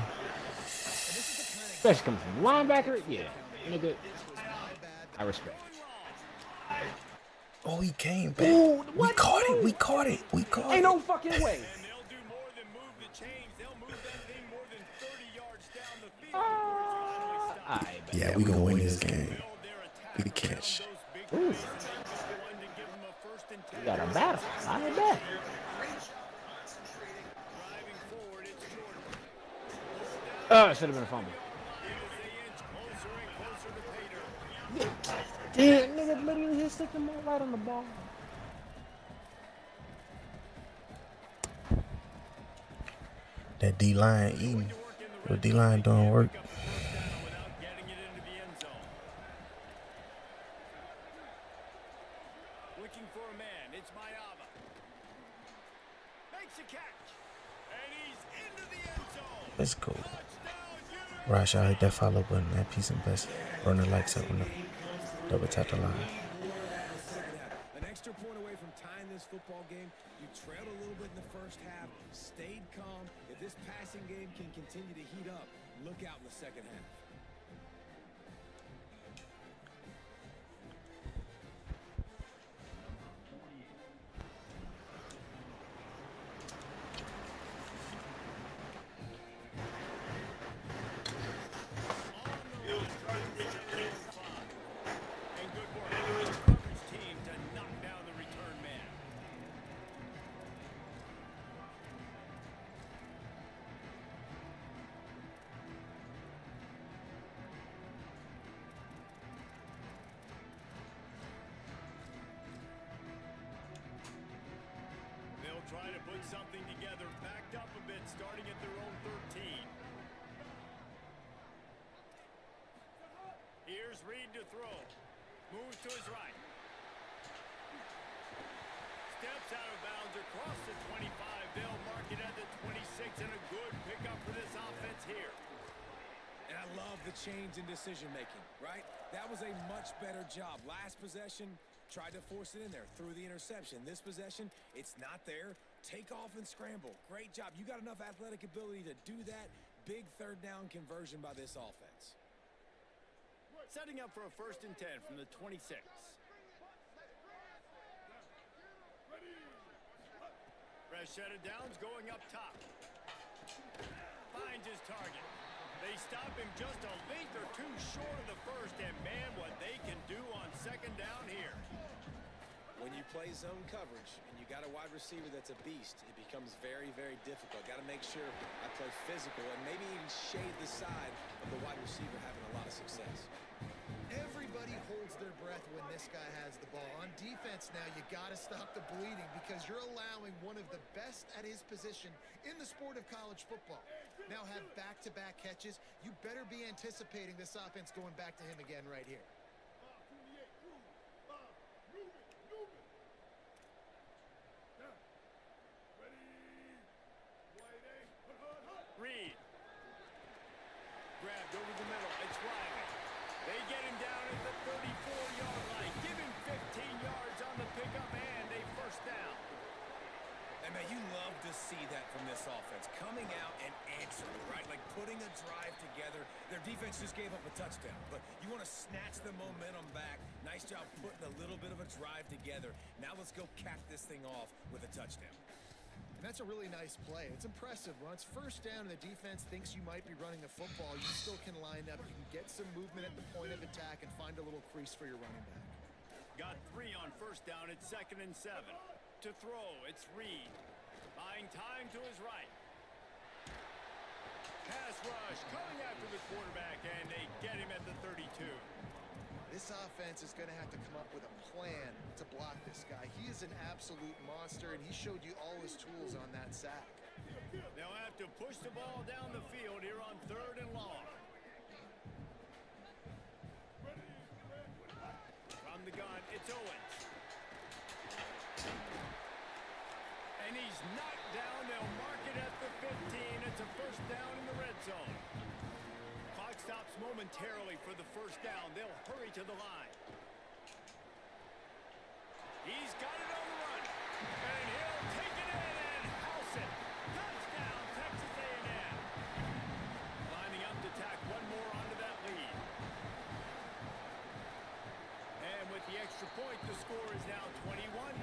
Especially coming from linebacker, yeah, nigga. I respect. Oh, he came back. Ooh, We what? caught it. We caught it. Ain't no fucking way. And they'll do more than move the chains. They'll move that thing more than 30 yards down the field before it's finally stopped. Alright, bet. Yeah, we gonna win this game. Build their attack Good catch. around those big Ooh. plays and then go on to give them a first and 10. We got a battle. I ain't bet. Driving forward, it's Jordan. Oh, it should have been a fumble. As they inch closer and closer to pay dirt. Yeah, nigga, literally just stick him right on the ball. That D-line eating. Your D-line doing work. Pick up the first down without getting it into the end zone. Looking for a man, it's Mayava. Makes a catch. And he's into the end zone. Let's go. Touchdown, Houston. Rash, I hit that follow button, man. Peace and blessings. Running likes up on the double tap the line. An extra point away from tying this football game. You trailed a little bit in the first half, stayed calm. If this passing game can continue to heat up, look out in the second half. And good They'll try to put something together, backed up a bit, starting at their own 13. Here's Reed to throw. Moves to his right. Steps out of bounds across the 25. They'll mark it at the 26, and a good pickup for this offense here. And I love the change in decision-making, right? That was a much better job. Last possession, tried to force it in there, threw the interception. This possession, it's not there. Take off and scramble. Great job. You got enough athletic ability to do that. Big third down conversion by this offense. Setting up for a 1st and 10 from the 26. Fresh set of downs going up top. Finds his target. They stop him just a length or two short of the first, and man, what they can do on 2nd down here. When you play zone coverage and you got a wide receiver that's a beast, it becomes very, very difficult. Got to make sure I play physical and maybe even shade the side of the wide receiver having a lot of success. Everybody holds their breath when this guy has the ball. On defense now, you got to stop the bleeding because you're allowing one of the best at his position in the sport of college football. Now have back-to-back catches. You better be anticipating this offense going back to him again right here. Reed. Grabbed over the middle. It's Riley. They get him down at the 34-yard line. Give him 15 yards on the pickup and a 1st down. And man, you love to see that from this offense. Coming out and answering, right? Like putting a drive together. Their defense just gave up a touchdown. But you want to snatch the momentum back. Nice job putting a little bit of a drive together. Now let's go cap this thing off with a touchdown. And that's a really nice play. It's impressive. When it's 1st down and the defense thinks you might be running the football, you still can line up. You can get some movement at the point of attack and find a little crease for your running back. Got 3 on 1st down. It's 2nd and 7. To throw, it's Reed. Buying time to his right. Pass rush coming after the quarterback, and they get him at the 32. This offense is going to have to come up with a plan to block this guy. He is an absolute monster, and he showed you all his tools on that sack. They'll have to push the ball down the field here on 3rd and long. From the gun, it's Owens. And he's knocked down. They'll mark it at the 15. It's a 1st down in the red zone. Clock stops momentarily for the 1st down. They'll hurry to the line. He's got it on the run. And he'll take it in and house it. Touchdown, Texas A&M. Lining up to tack one more onto that lead. And with the extra point, the score is now 21-14.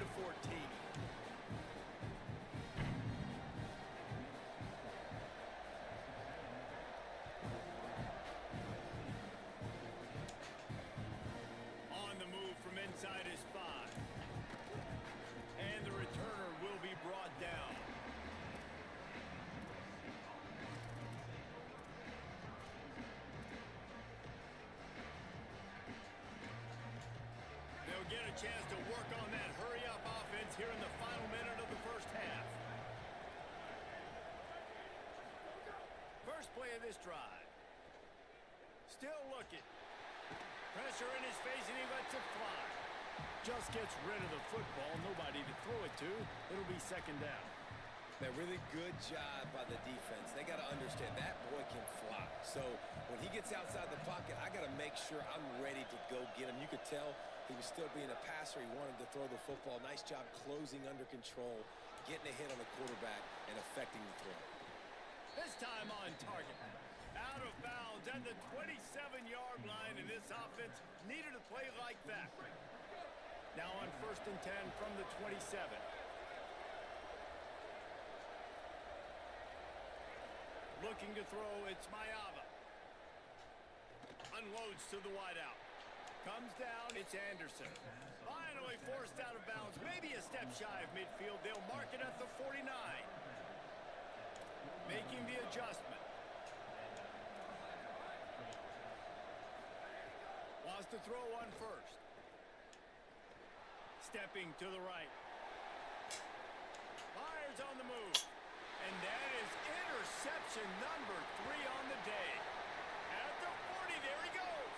Inside is 5. And the returner will be brought down. They'll get a chance to work on that hurry-up offense here in the final minute of the 1st half. First play of this drive. Still looking. Pressure in his face, and he lets it fly. Just gets rid of the football. Nobody to throw it to. It'll be 2nd down. A really good job by the defense. They got to understand that boy can fly. So when he gets outside the pocket, I got to make sure I'm ready to go get him. You could tell he was still being a passer. He wanted to throw the football. Nice job closing under control, getting a hit on the quarterback, and affecting the throw. This time on target. Out of bounds at the 27-yard line, and this offense needed a play like that. Now on 1st and 10 from the 27. Looking to throw, it's Mayava. Unloads to the wideout. Comes down, it's Anderson. Finally forced out of bounds, maybe a step shy of midfield. They'll mark it at the 49. Making the adjustment. Wants to throw on 1st. Stepping to the right. Fires Completion number 3 on the day. At the 40, there he goes.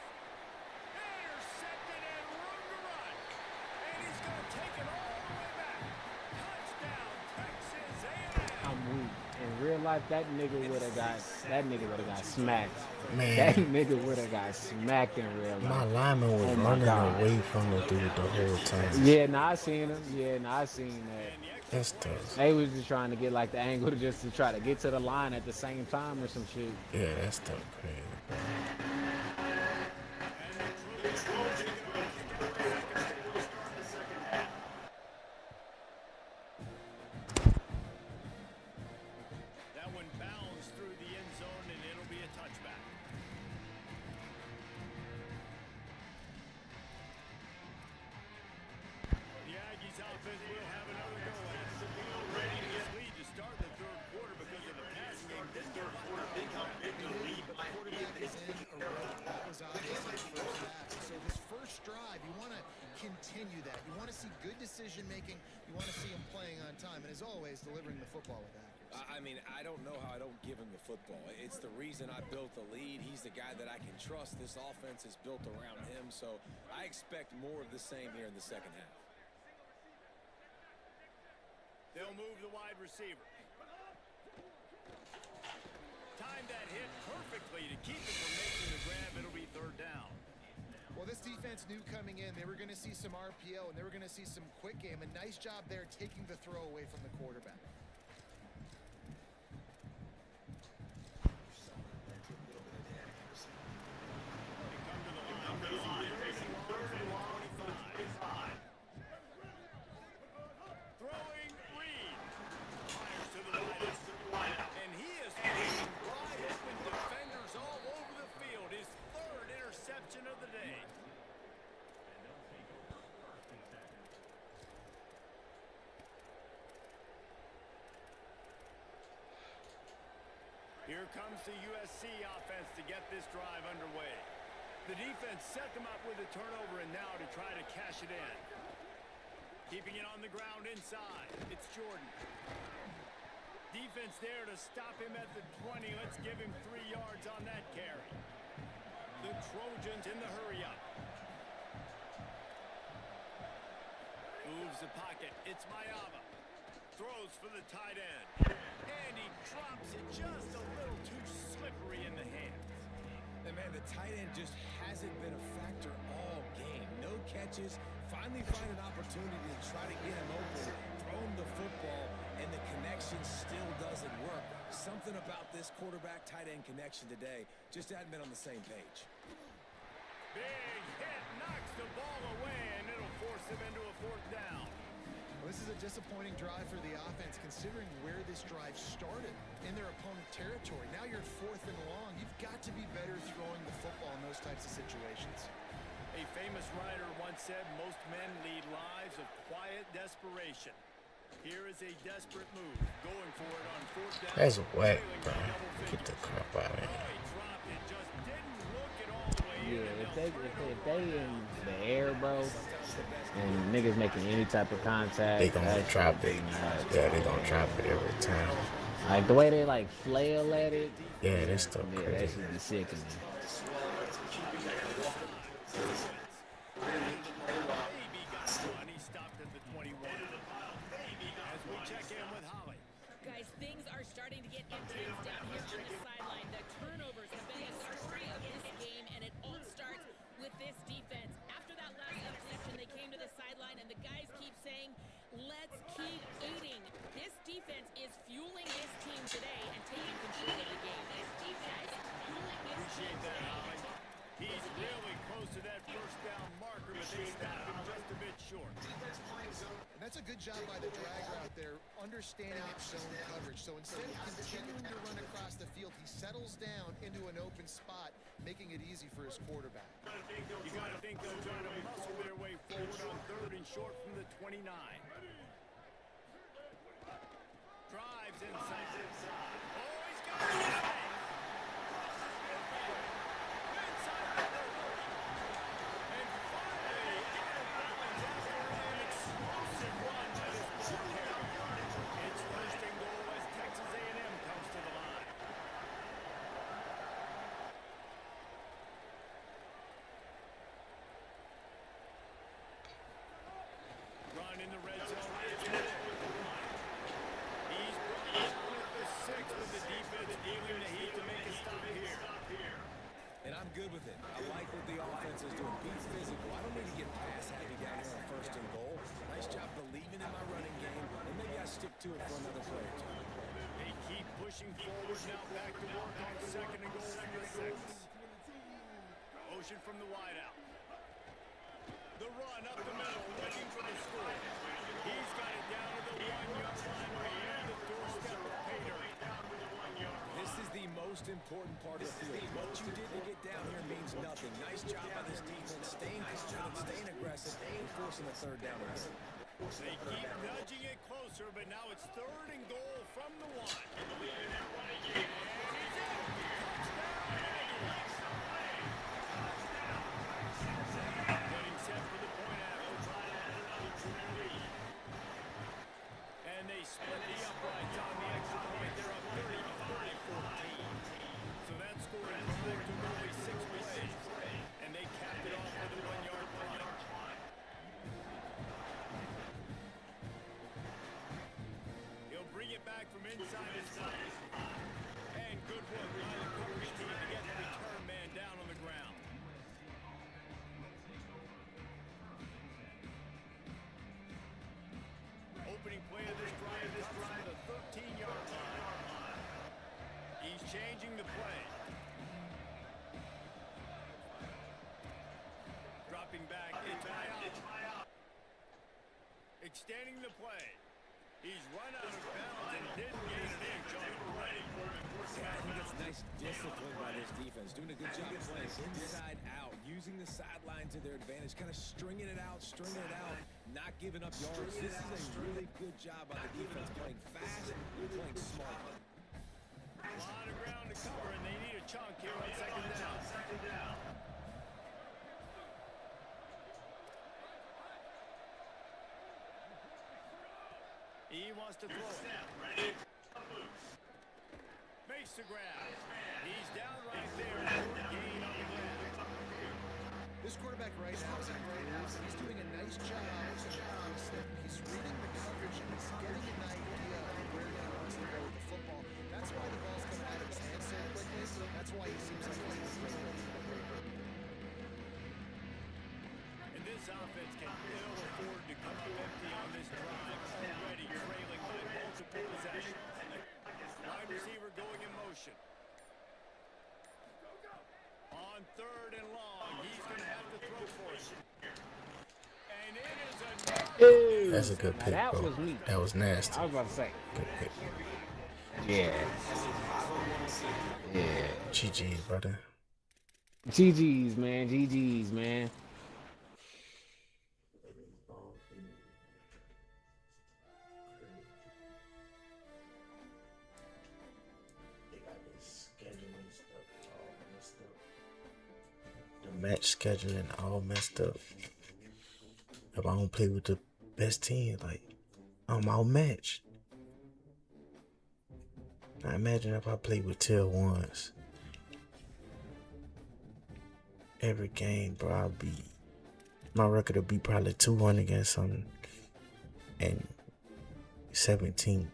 Intercepted and room to run. And he's going to take it all the way back. Touchdown, Texas A&M. I'm weak. In real life, that nigga would have got smacked. Man. That nigga would have got smacked in real My life. lineman was Oh my running God. away from the dude the whole time. Yeah, nah, I seen him. Yeah, nah, I seen that. That's tough. They was just trying to get like the angle to just to try to get to the line at the same time or some shit. Yeah, that's tough, crazy, bro. That one bounced through the end zone, and it'll be a touchback. The Aggies offense will have another go at it. This lead to start the third quarter because of the passing game. This third quarter, they come into the lead by Quarterback is in a row. That was obvious in the first half. So this first drive, you want to continue that. You want to see good decision making. You want to see him playing on time. And as always, delivering the football with accuracy. I mean, I don't know how I don't give him the football. It's the reason I built the lead. He's the guy that I can trust. This offense is built around him. So I expect more of the same here in the second half. They'll move the wide receiver. Time that hit perfectly to keep it from making the grab. It'll be third down. Well, this defense knew coming in they were going to see some RPO and they were going to see some quick game. A nice job there taking the throw away from the quarterback. Throwing Reed. Fires to the wideout. And he is throwing wide open defenders all over the field. His third interception of the day. Here comes the USC offense to get this drive underway. The defense set them up with a turnover and now to try to cash it in. Keeping it on the ground inside. It's Jordan. Defense there to stop him at the 20. Let's give him 3 yards on that carry. The Trojans in the hurry-up. Moves the pocket. It's Mayava. Throws for the tight end. And he drops it just a little too slippery in the hands. And man, the tight end just hasn't been a factor all game. No catches. Finally find an opportunity to try to get him open. Throw him the football, and the connection still doesn't work. Something about this quarterback-tight end connection today just hadn't been on the same page. Big hit, knocks the ball away, and it'll force him into a fourth down. Well, this is a disappointing drive for the offense considering where this drive started in their opponent territory. Now you're 4th and long. You've got to be better throwing the football in those types of situations. A famous writer once said most men lead lives of quiet desperation. Here is a desperate move, going for it on 4th down. That's whack, bro. Get the crap out of here. He dropped it, just didn't look it all the way in. Yeah, if they in the air, bro, and niggas making any type of contact, They gonna that's drop gonna it. be nuts. Yeah, they gonna drop it every time. Like the way they like flail at it, Yeah, this stuff yeah, that crazy. should be sickening. Baby got one. He stopped at the 21. As we check in with Holly. Guys, things are starting to get intense down here on the sideline. The turnovers have been the story of this game, and it all starts with this defense. After that last interception, they came to the sideline, and the guys keep saying, let's keep eating. This defense is fueling this team today and taking control of the game. This defense fueling this team Appreciate that, today. Holly. He's really close to that first down marker, but they stopped him just a bit short. And that's a good job by the drag route there, understanding its zone coverage. So instead of continuing to run across the field, he settles down into an open spot, making it easy for his quarterback. You got to think they'll try to muscle their way forward on 3rd and short from the 29. Drives inside. Oh, he's got it. Inside the 30. And finally, out of bounds after an explosive run by this ball carrier. It's 1st and goal as Texas A&M comes to the line. the red zone. It's Moore. He's brought down at the 6, but the defense feeling the heat to make a stop here. And I'm good with it. I like what the offense is doing. Be physical. I don't need to get pass happy down here on 1st and goal. Nice job believing in my running game, and maybe I stick to it for another play or two. They keep pushing forward now, back to work on 2nd and goal from the 6. Motion from the wideout. The run up the middle, looking for the score. He's got it down to the 1-yard line, right on the doorstep of Pater. This is the most important part of the field. What you did to get down here means nothing. Nice job by this defense, staying confident, staying aggressive, and forcing a 3rd down. They keep nudging it closer, but now it's 3rd and goal from the 1. And he's in. Getting set for the point after. And they split the uprights on the extra point. They're up 35-14. So that scoring drive took only 6 plays. And they capped it off with a 1-yard punt. He'll bring it back from inside his 5. And good work by the coverage team to get the return man down on the ground. Opening play of this drive comes to the 13-yard line. He's changing the play. Dropping back, it's out. Extending the play. He's run out of bounds and didn't gain an inch on the play. Yeah, I think it's nice discipline by this defense. Doing a good job playing inside out, using the sideline to their advantage, kind of stringing it out, not giving up yards. This is a really good job by the defense, playing fast and playing smart. A lot of ground to cover, and they need a chunk here on 2nd down. He wants to throw it. Makes the grab. He's down right there. Gain on the grab. This quarterback right now is he's doing a nice job. He's reading the coverage and he's getting an idea of where he wants to go with the football. That's why the ball's coming out of his hands so quickly. That's why he seems like he's great. And this offense can ill afford to come up empty on this drive. Already trailing by multiple possessions. Wide receiver going in motion. On 3rd and long, he's going to have to throw for it. And it is a That's a good pick, that bro. was weak. That was nasty. I was about to say. Good pick. Yeah. GG, brother. GG's, man. GG's, man. The match scheduling all messed up. If I don't play with the best team, like, I'm outmatched. Now imagine if I played with tier 1s. Every game, bro, my record would be probably 2-1 against something and 17.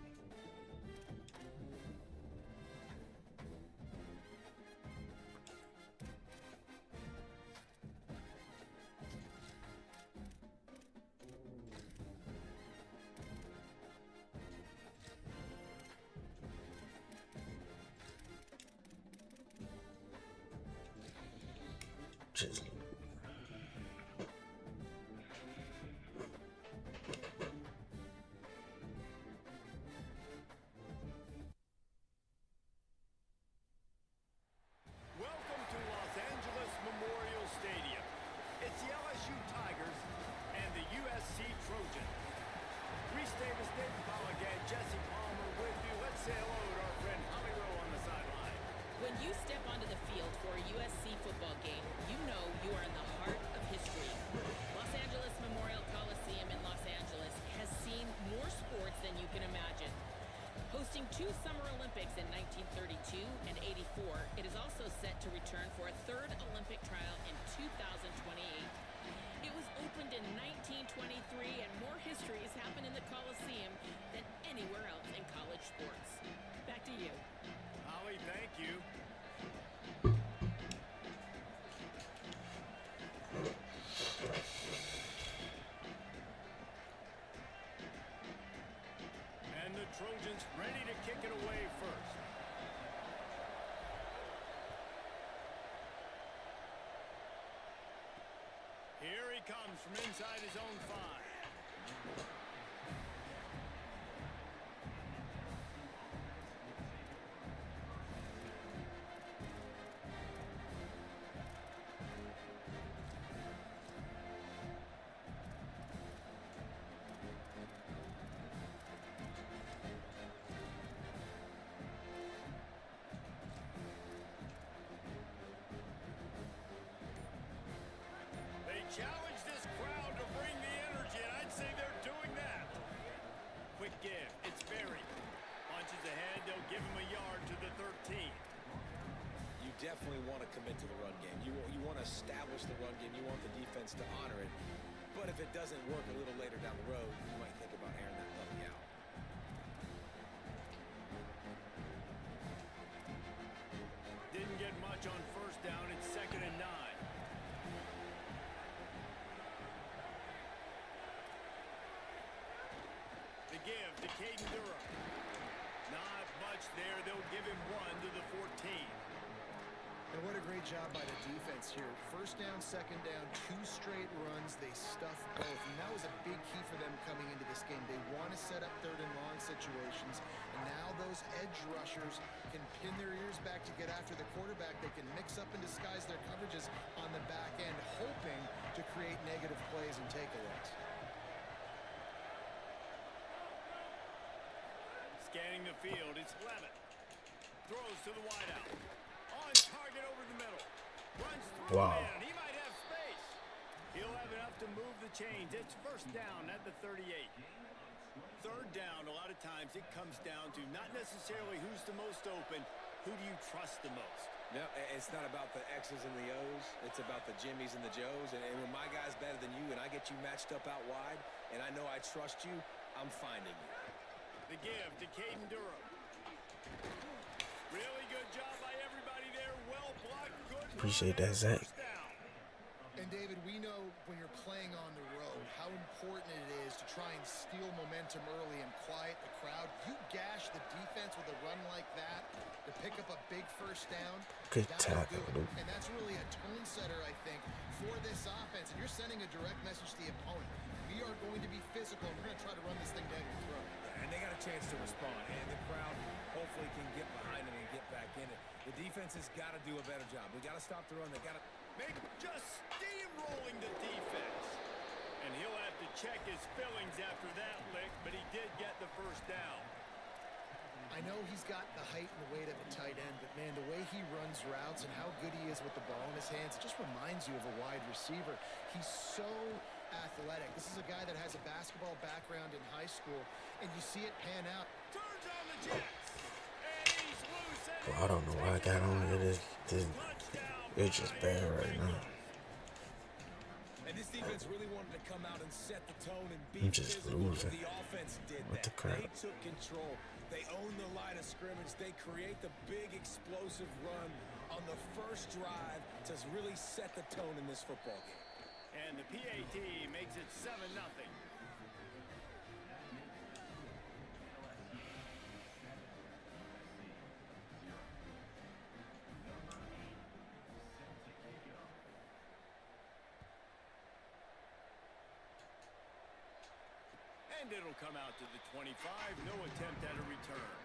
Just welcome to Los Angeles Memorial Stadium. It's the LSU Tigers and the USC Trojans. Reese Davis, David Pollock, and Jesse Palmer with you. Let's say hello to our friend Holly Rowe on the sideline. When you step onto the field for a USC football game, you know you are in the heart of history. Los Angeles Memorial Coliseum in Los Angeles has seen more sports than you can imagine. Hosting 2 Summer Olympics in 1932 and 84, it is also set to return for a 3rd Olympic trial in 2028. It It was opened in 1923, and more history has happened in the Coliseum than anywhere else in college sports. Back to you. Holly, thank you. And the Trojans ready to kick it away first. Here he comes from inside his own 5. Challenge this crowd to bring the energy, and I'd say they're doing that. Quick give. It's Berry. Punches ahead. They'll give him a yard to the 13. You definitely want to commit to the run game. You want to establish the run game. You want the defense to honor it. But if it doesn't work a little later down the road, you might think about airing that puppy out. Didn't get much on first down. It's 2nd and 9. The give to Caden Durham. Not much there. They'll give him 1 to the 14. And what a great job by the defense here. First down, second down, 2 straight runs. They stuffed both. And that was a big key for them coming into this game. They want to set up 3rd and long situations. And now those edge rushers can pin their ears back to get after the quarterback. They can mix up and disguise their coverages on the back end, hoping to create negative plays and takeaways. Scanning the field, it's Levitt. Throws to the wideout. On target over the middle. Runs through Wow. man. He might have space. He'll have enough to move the chains. It's first down at the 38. 3rd down, a lot of times it comes down to not necessarily who's the most open, who do you trust the most? No, it's not about the X's and the O's. It's about the Jimmies and the Joes. And when my guy's better than you and I get you matched up out wide and I know I trust you, I'm finding you. The give to Caden Durham. Really good job by everybody there. Well blocked. Good. Appreciate that, Zach. First down. And David, we know when you're playing on the road how important it is to try and steal momentum early and quiet the crowd. You gash the defense with a run like that to pick up a big first down. Good that'll tackle, do it. dude. And that's really a tone setter, I think, for this offense. And you're sending a direct message to the opponent. We are going to be physical, and we're going to try to run this thing down your throat. And they got a chance to respond, and the crowd hopefully can get behind it and get back in it. The defense has got to do a better job. We got to stop the run. They got to Make just steamrolling the defense. And he'll have to check his fillings after that lick, but he did get the first down. I know he's got the height and the weight of a tight end, but, man, the way he runs routes and how good he is with the ball in his hands, it just reminds you of a wide receiver. He's so athletic. This is a guy that has a basketball background in high school, and you see it pan out. Turns on the Jets. And he's loose. And Bro, I don't know why I got on here. It's just bad right now. And this defense really wanted to come out and set the tone and be I'm just physical. losing. The offense did What that. the crap? They took control. They owned the line of scrimmage. They create the big explosive run on the first drive to really set the tone in this football game. And the PAT makes it 7-0. And it'll come out to the 25. No attempt at a return.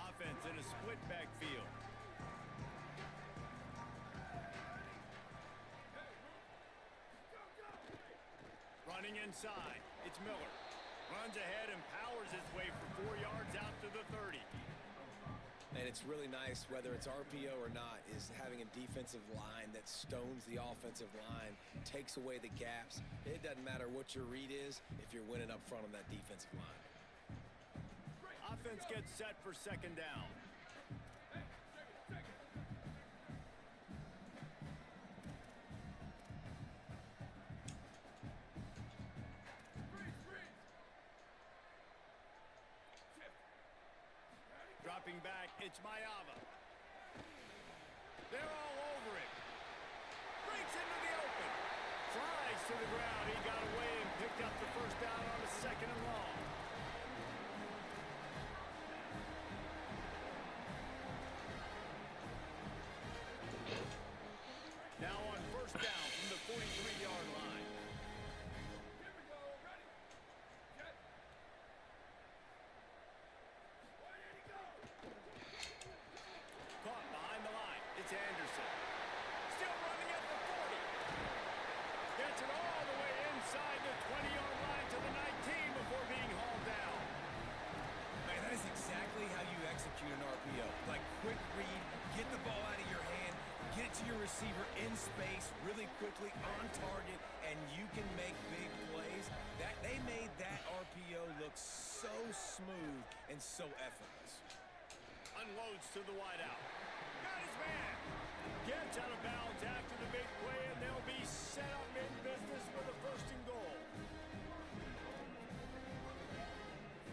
Offense in a split backfield. Running inside, it's Miller. Runs ahead and powers his way for 4 yards out to the 30. And it's really nice, whether it's RPO or not, is having a defensive line that stones the offensive line, takes away the gaps. It doesn't matter what your read is if you're winning up front on that defensive line. Offense gets set for second down. Dropping back, it's Mayava. They're all over it. Breaks into the open. Flies to the ground. He got away and picked up the first down on a second and long. Now on first down from the 43-yard line. Caught behind the line. It's Anderson. Still running at the 40. Gets it all the way inside the 20-yard line to the 19 before being hauled down. Man, that is exactly how you execute an RPO. Like quick read, get the ball out of your hand, get it to your receiver in space really quickly on target, and you can make big plays. They made that RPO look so smooth and so effortless. Unloads to the wideout. Got his man. Gets out of bounds after the big play, and they'll be set up in business with a first and goal.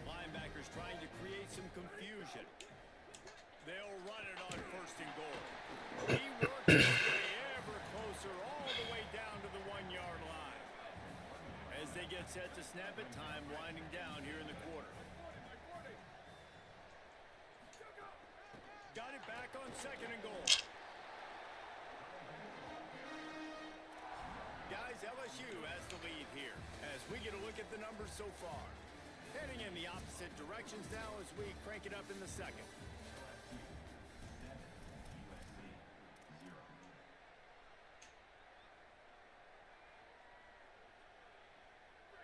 Linebackers trying to create some confusion. They'll run it on first and goal. He works his way ever closer all the way down to the 1-yard line. As they get set to snap it, time winding down here in the quarter. Got it back on second and goal. Guys, LSU has the lead here as we get a look at the numbers so far. Heading in the opposite directions now as we crank it up in the second.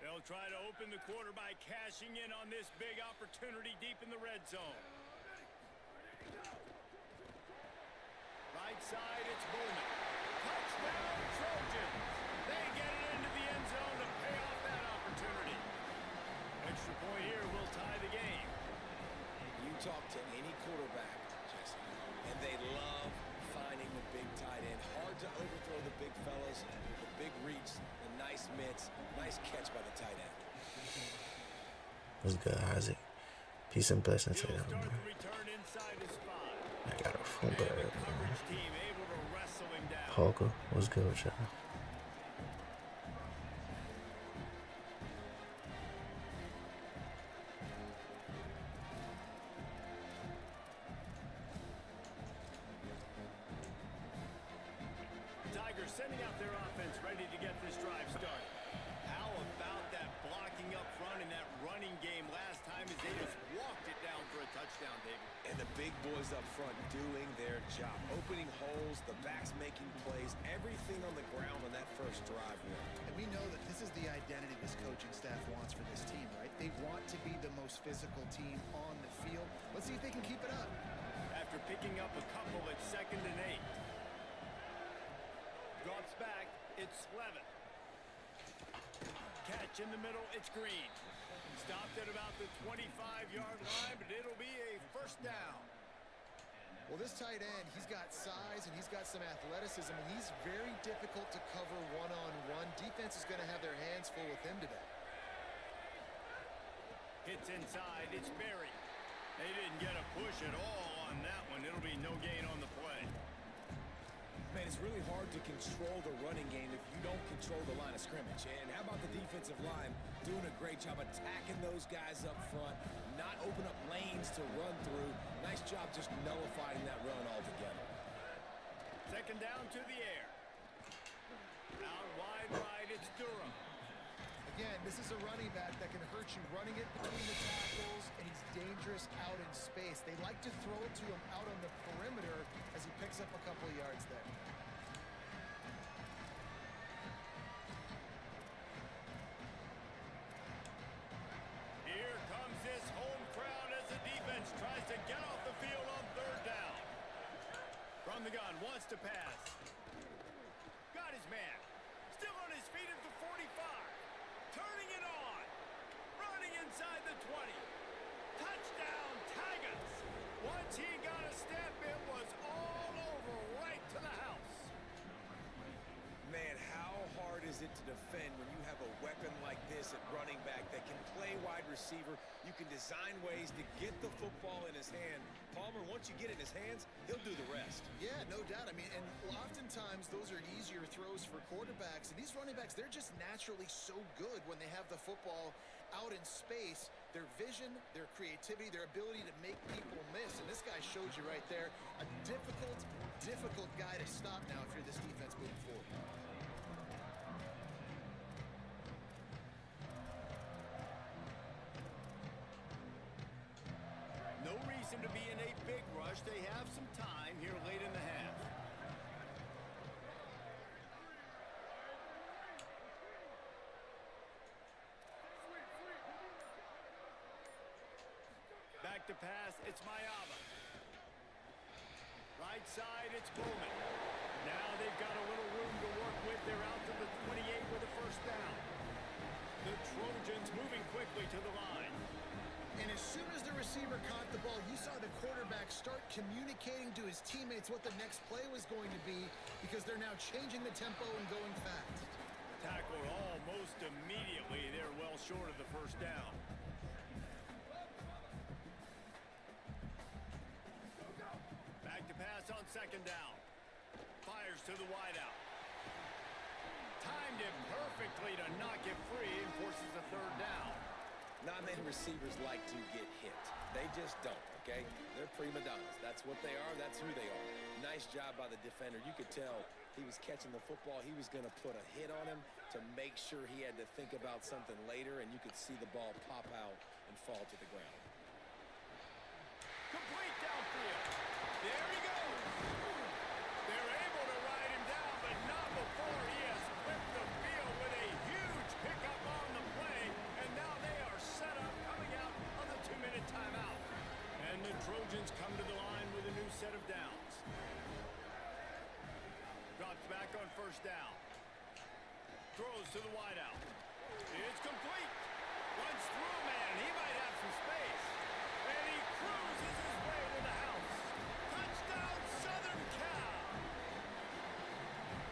They'll try to open the quarter by cashing in on this big opportunity deep in the red zone. Right side, it's Bowman. Touchdown, Trojans. They get it into the end zone to pay off that opportunity. Extra point here will tie the game. You talk to any quarterback, Jesse, and they love finding the big tight end. Hard to overthrow the big fellas. The big reach, the nice mitts, nice catch by the tight end. What's good, Isaac? Peace and blessings to He'll y'all, start man. the return inside his 5. I got a phone And call, the man. coverage team able to wrestle him down. Parker, what's good with y'all? Tigers sending out their offense ready to get this drive started. How about that blocking up front in that running game last time as they just walked it down for a touchdown, David? And the big boys up front doing their job. Opening holes, the backs making plays, everything on the ground on that first drive worked. And we know that this is the identity this coaching staff wants for this team, right? They want to be the most physical team on the field. Let's see if they can keep it up. After picking up a couple at 2nd and 8. Drops back, it's Slevin. Catch in the middle, it's Green. Stopped at about the 25-yard line, but it'll be a first down. Well, this tight end, he's got size and he's got some athleticism, and he's very difficult to cover one-on-one. Defense is going to have their hands full with him today. Hits inside, it's Berry. They didn't get a push at all on that one. It'll be no gain on the play. Man, it's really hard to control the running game if you don't control the line of scrimmage. And how about the defensive line doing a great job attacking those guys up front, not open up lanes to run through. Nice job just nullifying that run altogether. Second down to the air. Out wide right, it's Durham. Again, this is a running back that can hurt you running it between the tackles, and he's dangerous out in space. They like to throw it to him out on the perimeter as he picks up a couple of yards there. Here comes this home crowd as the defense tries to get off the field on 3rd From the gun, wants to pass. Got his man. Still on his feet at the 45. Turning it on. Running inside the 20. Touchdown, Tigers. Once he got a step, it was all over right to the house. Man, how hard is it to defend when you have a weapon like this at running back that can play wide receiver? You can design ways to get the football in his hand. Palmer, once you get it in his hands, he'll do the rest. Yeah, no doubt. I mean, and oftentimes those are easier throws for quarterbacks. And these running backs, they're just naturally so good when they have the football out in space. Their vision, their creativity, their ability to make people miss. And this guy showed you right there, a difficult guy to stop now if you're this defense moving forward. No reason to be in a big rush. They have some time here late in the half. Back to pass, it's Mayava. Right side, it's Bowman. Now they've got a little room to work with. They're out to the 28 with a first down. The Trojans moving quickly to the line. And as soon as the receiver caught the ball, you saw the quarterback start communicating to his teammates what the next play was going to be because they're now changing the tempo and going fast. Tackled almost immediately. They're well short of the first down. Back to pass on second down. Fires to the wideout. Timed it perfectly to knock it free and forces a third down. Non-man receivers like to get hit. They just don't, okay? They're prima donnas. That's what they are. That's who they are. Nice job by the defender. You could tell he was catching the football. He was going to put a hit on him to make sure he had to think about something later, and you could see the ball pop out and fall to the ground. Complete downfield. There he goes. They're able to ride him down, but not before he has flipped the field with a huge pickup on the play, and now they are set up coming out on the 2-minute timeout. And the Trojans come to the line with a new set of downs. Drops back on first down. Throws to the wideout. It's complete. Runs through a man. He might have some space. And he cruises his way to the house. Touchdown, Southern Cal.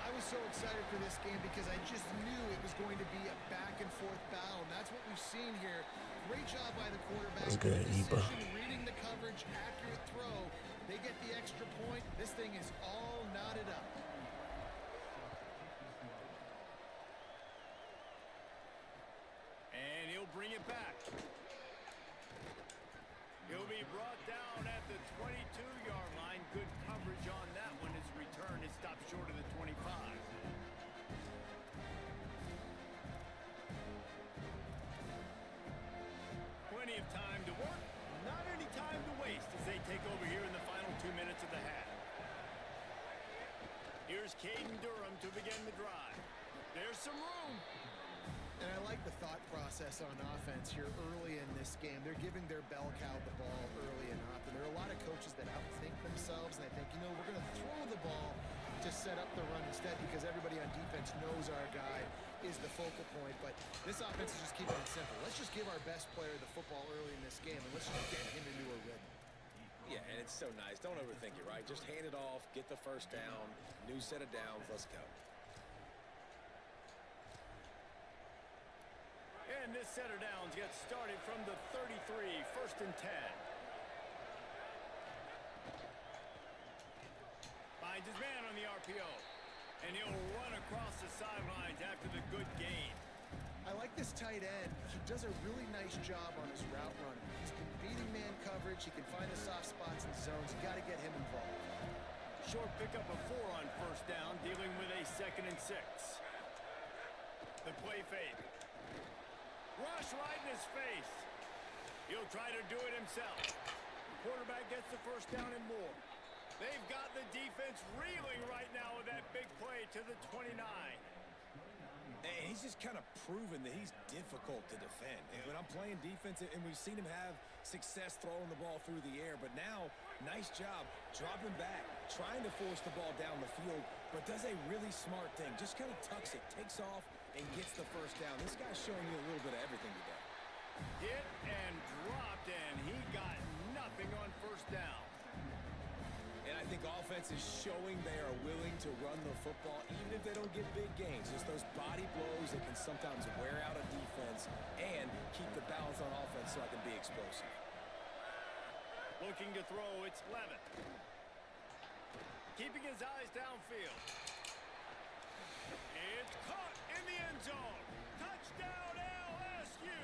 I was so excited for this game because I just knew it was going to be a back-and-forth battle. And that's what we've seen here. Great job by the quarterback. That's good, Decision, Eba. reading the coverage, accurate throw. They get the extra point. This thing is all knotted up. And he'll bring it back. He'll be brought down at the 22-yard line. Good coverage on that one. His return is stopped short of the 25. Plenty of time to work. Not any time to waste as they take over here in the final 2 minutes of the half. Here's Caden Durham to begin the drive. There's some room. And I like the thought process on offense here early in this game. They're giving their bell cow the ball early and often. There are a lot of coaches that outthink themselves, and they think, you know, we're going to throw the ball to set up the run instead because everybody on defense knows our guy is the focal point. But this offense is just keeping it simple. Let's just give our best player the football early in this game, and let's just get him into a rhythm. Yeah, and it's so nice. Don't overthink it, right? Just hand it off, get the first down, new set of downs, let's go. And this set of downs gets started from the 33, 1st and 10. Finds his man on the RPO. And he'll run across the sidelines after the good gain. I like this tight end. He does a really nice job on his route running. He's been beating man coverage. He can find the soft spots and zones. You got to get him involved. Short pickup of 4 on first down, dealing with a 2nd and 6. The play fake. Rush right in his face. He'll try to do it himself. Quarterback gets the first down and more. They've got the defense reeling right now with that big play to the 29. And he's just kind of proven that he's difficult to defend. And when I'm playing defense, and we've seen him have success throwing the ball through the air, but now, nice job dropping back, trying to force the ball down the field, but does a really smart thing. Just kind of tucks it, takes off, and gets the first down. This guy's showing you a little bit of everything today. Hit and dropped, and he got nothing on first down. And I think offense is showing they are willing to run the football, even if they don't get big gains. Just those body blows that can sometimes wear out a defense and keep the balance on offense so I can be explosive. Looking to throw, it's Levin. Keeping his eyes downfield. It's caught in the end zone. Touchdown, LSU.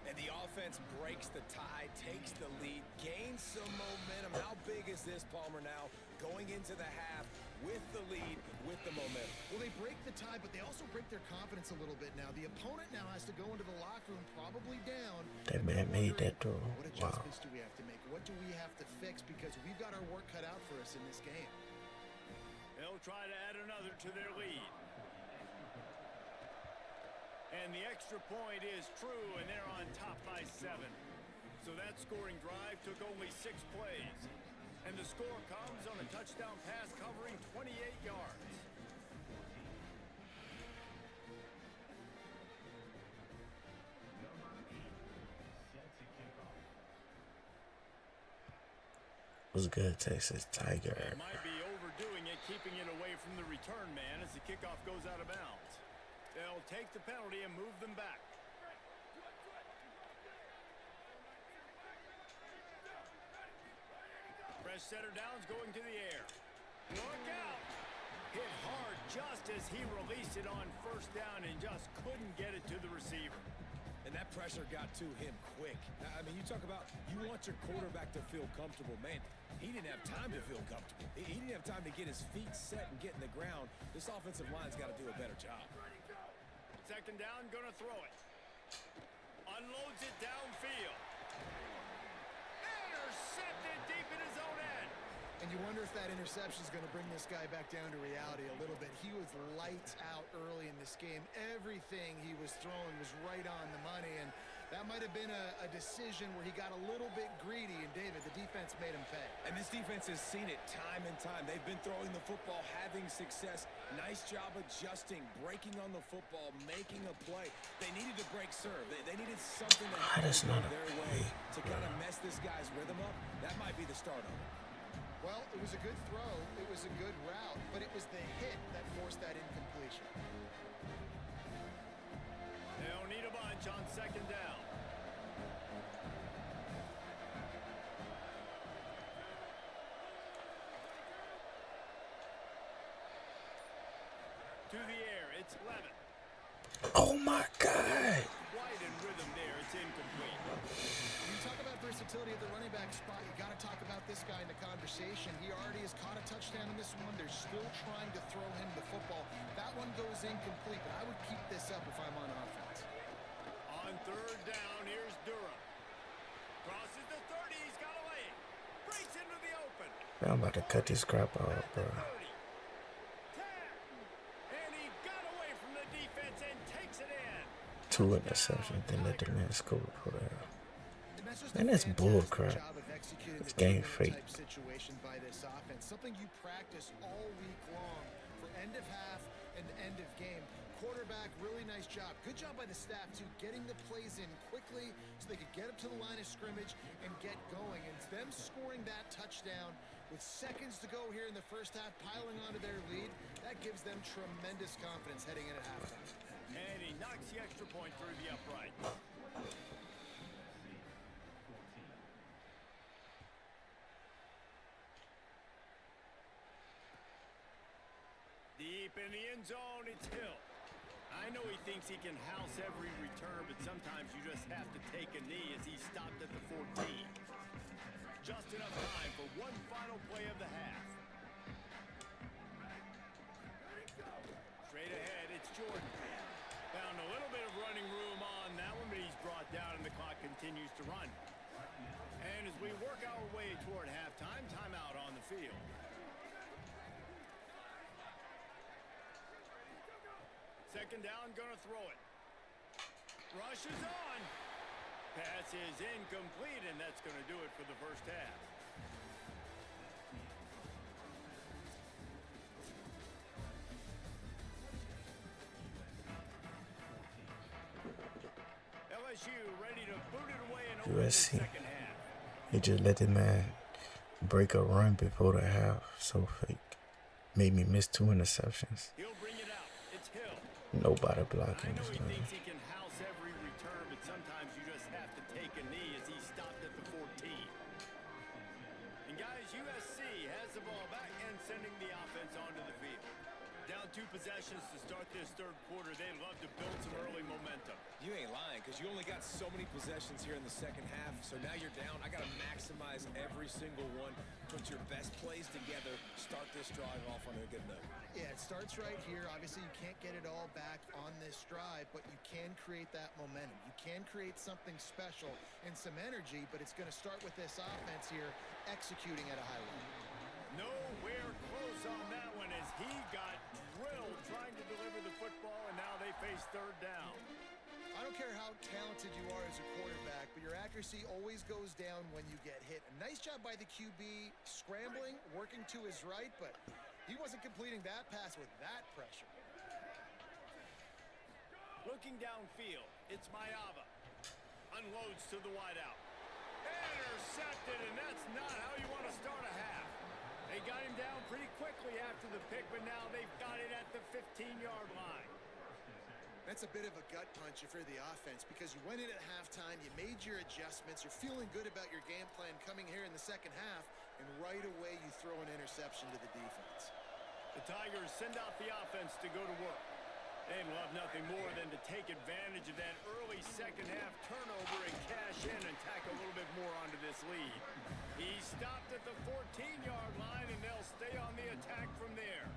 And the offense breaks the tie, takes the lead, gains some momentum. How big is this, Palmer, now? Going into the half with the lead, with the momentum. Well, they break the tie, but they also break their confidence a little bit now. The opponent now has to go into the locker room probably down. That man made that throw. What adjustments do we have to make? What do we have to fix? Because we've got our work cut out for us in this game. They'll try to add another to their lead. And the extra point is true, and they're on top by 7. So that scoring drive took only 6 plays. And the score comes on a touchdown pass covering 28 yards. Was good, Texas Tiger. They might be overdoing it, keeping it away from the return man as the kickoff goes out of bounds. They'll take the penalty and move them back. Fresh setter down's going to the air. Look out! Hit hard just as he released it on first down and just couldn't get it to the receiver. And that pressure got to him quick. I mean, you talk about you want your quarterback to feel comfortable. Man, he didn't have time to feel comfortable. He didn't have time to get his feet set and get in the ground. This offensive line's got to do a better job. Second down, gonna throw it. Unloads it downfield. Intercepted deep in his own end. And you wonder if that interception is going to bring this guy back down to reality a little bit. He was lights out early in this game. Everything he was throwing was right on the money, and that might have been a decision where he got a little bit greedy, and David, the defense made him pay. And this defense has seen it time and time. They've been throwing the football, having success. Nice job adjusting, breaking on the football, making a play. They needed to break serve. They needed something to That is not their way to kind of mess this guy's rhythm up. That might be the start of it. Well, it was a good throw, it was a good route, but it was the hit that forced that incompletion. They'll need a bunch on second down. To the air, it's Levin. Oh my God! Wide in rhythm there, it's incomplete. When you talk about versatility at the running back spot, you got to talk about this guy in the conversation. He already has caught a touchdown in this one. They're still trying to throw him the football. That one goes incomplete, but I would keep this up if I'm on offense. On third down, here's Durham. Crosses the 30, he's got a lane. Breaks into the open. Man, I'm about to cut this crap off, bro. 30. 10. And he got away from the defense and takes it in. 2 interceptions, then let the man score for that. And that's bull crap. It's game fake. Situation by this offense, something you practice all week long for end of half and end of game. Quarterback, really nice job. Good job by the staff too, getting the plays in quickly so they could get up to the line of scrimmage and get going. And it's them scoring that touchdown with seconds to go here in the first half, piling onto their lead. That gives them tremendous confidence heading in at halftime. And he knocks the extra point through the upright. Deep in the end zone, it's Hill. I know he thinks he can house every return, but sometimes you just have to take a knee as he stopped at the 14. Just enough time for one final play of the half. Straight ahead, it's Jordan. Found a little bit of running room on that one, but he's brought down and the clock continues to run. And as we work our way toward halftime, timeout on the field. Second down, gonna throw it. Rushes on. Pass is incomplete, and that's gonna do it for the first half. LSU ready to boot it away and open the USC. second half. He just let the man break a run before the half. So fake. Made me miss 2 interceptions. He'll bring it out. It's Hill. Nobody I blocking know this he man. thinks he can house every return, but sometimes you just have to take a knee as he stopped at the 14. And guys, USC has the ball back and sending the offense onto the field. Down 2 possessions to start this third quarter. They'd love to build some early momentum. You ain't lying, because you only got so many possessions here in the second half, so now you're down. I got to maximize every single one. Put your best plays together. Start this drive off on a good note. Yeah, it starts right here. Obviously, you can't get it all back on this drive, but you can create that momentum. You can create something special and some energy, but it's going to start with this offense here executing at a high level. Nowhere close on that one as he got drilled trying to deliver the football, and now they face third down. I don't care how talented you are as a quarterback, but your accuracy always goes down when you get hit. A nice job by the QB scrambling, working to his right, but he wasn't completing that pass with that pressure. Looking downfield, it's Mayava. Unloads to the wideout. Intercepted, and that's not how you want to start a half. They got him down pretty quickly after the pick, but now they've got it at the 15-yard line. That's a bit of a gut punch if you're the offense because you went in at halftime, you made your adjustments, you're feeling good about your game plan coming here in the second half, and right away you throw an interception to the defense. The Tigers send out the offense to go to work. They'd love nothing more than to take advantage of that early second half turnover and cash in and tack a little bit more onto this lead. He stopped at the 14-yard line, and they'll stay on the attack from there.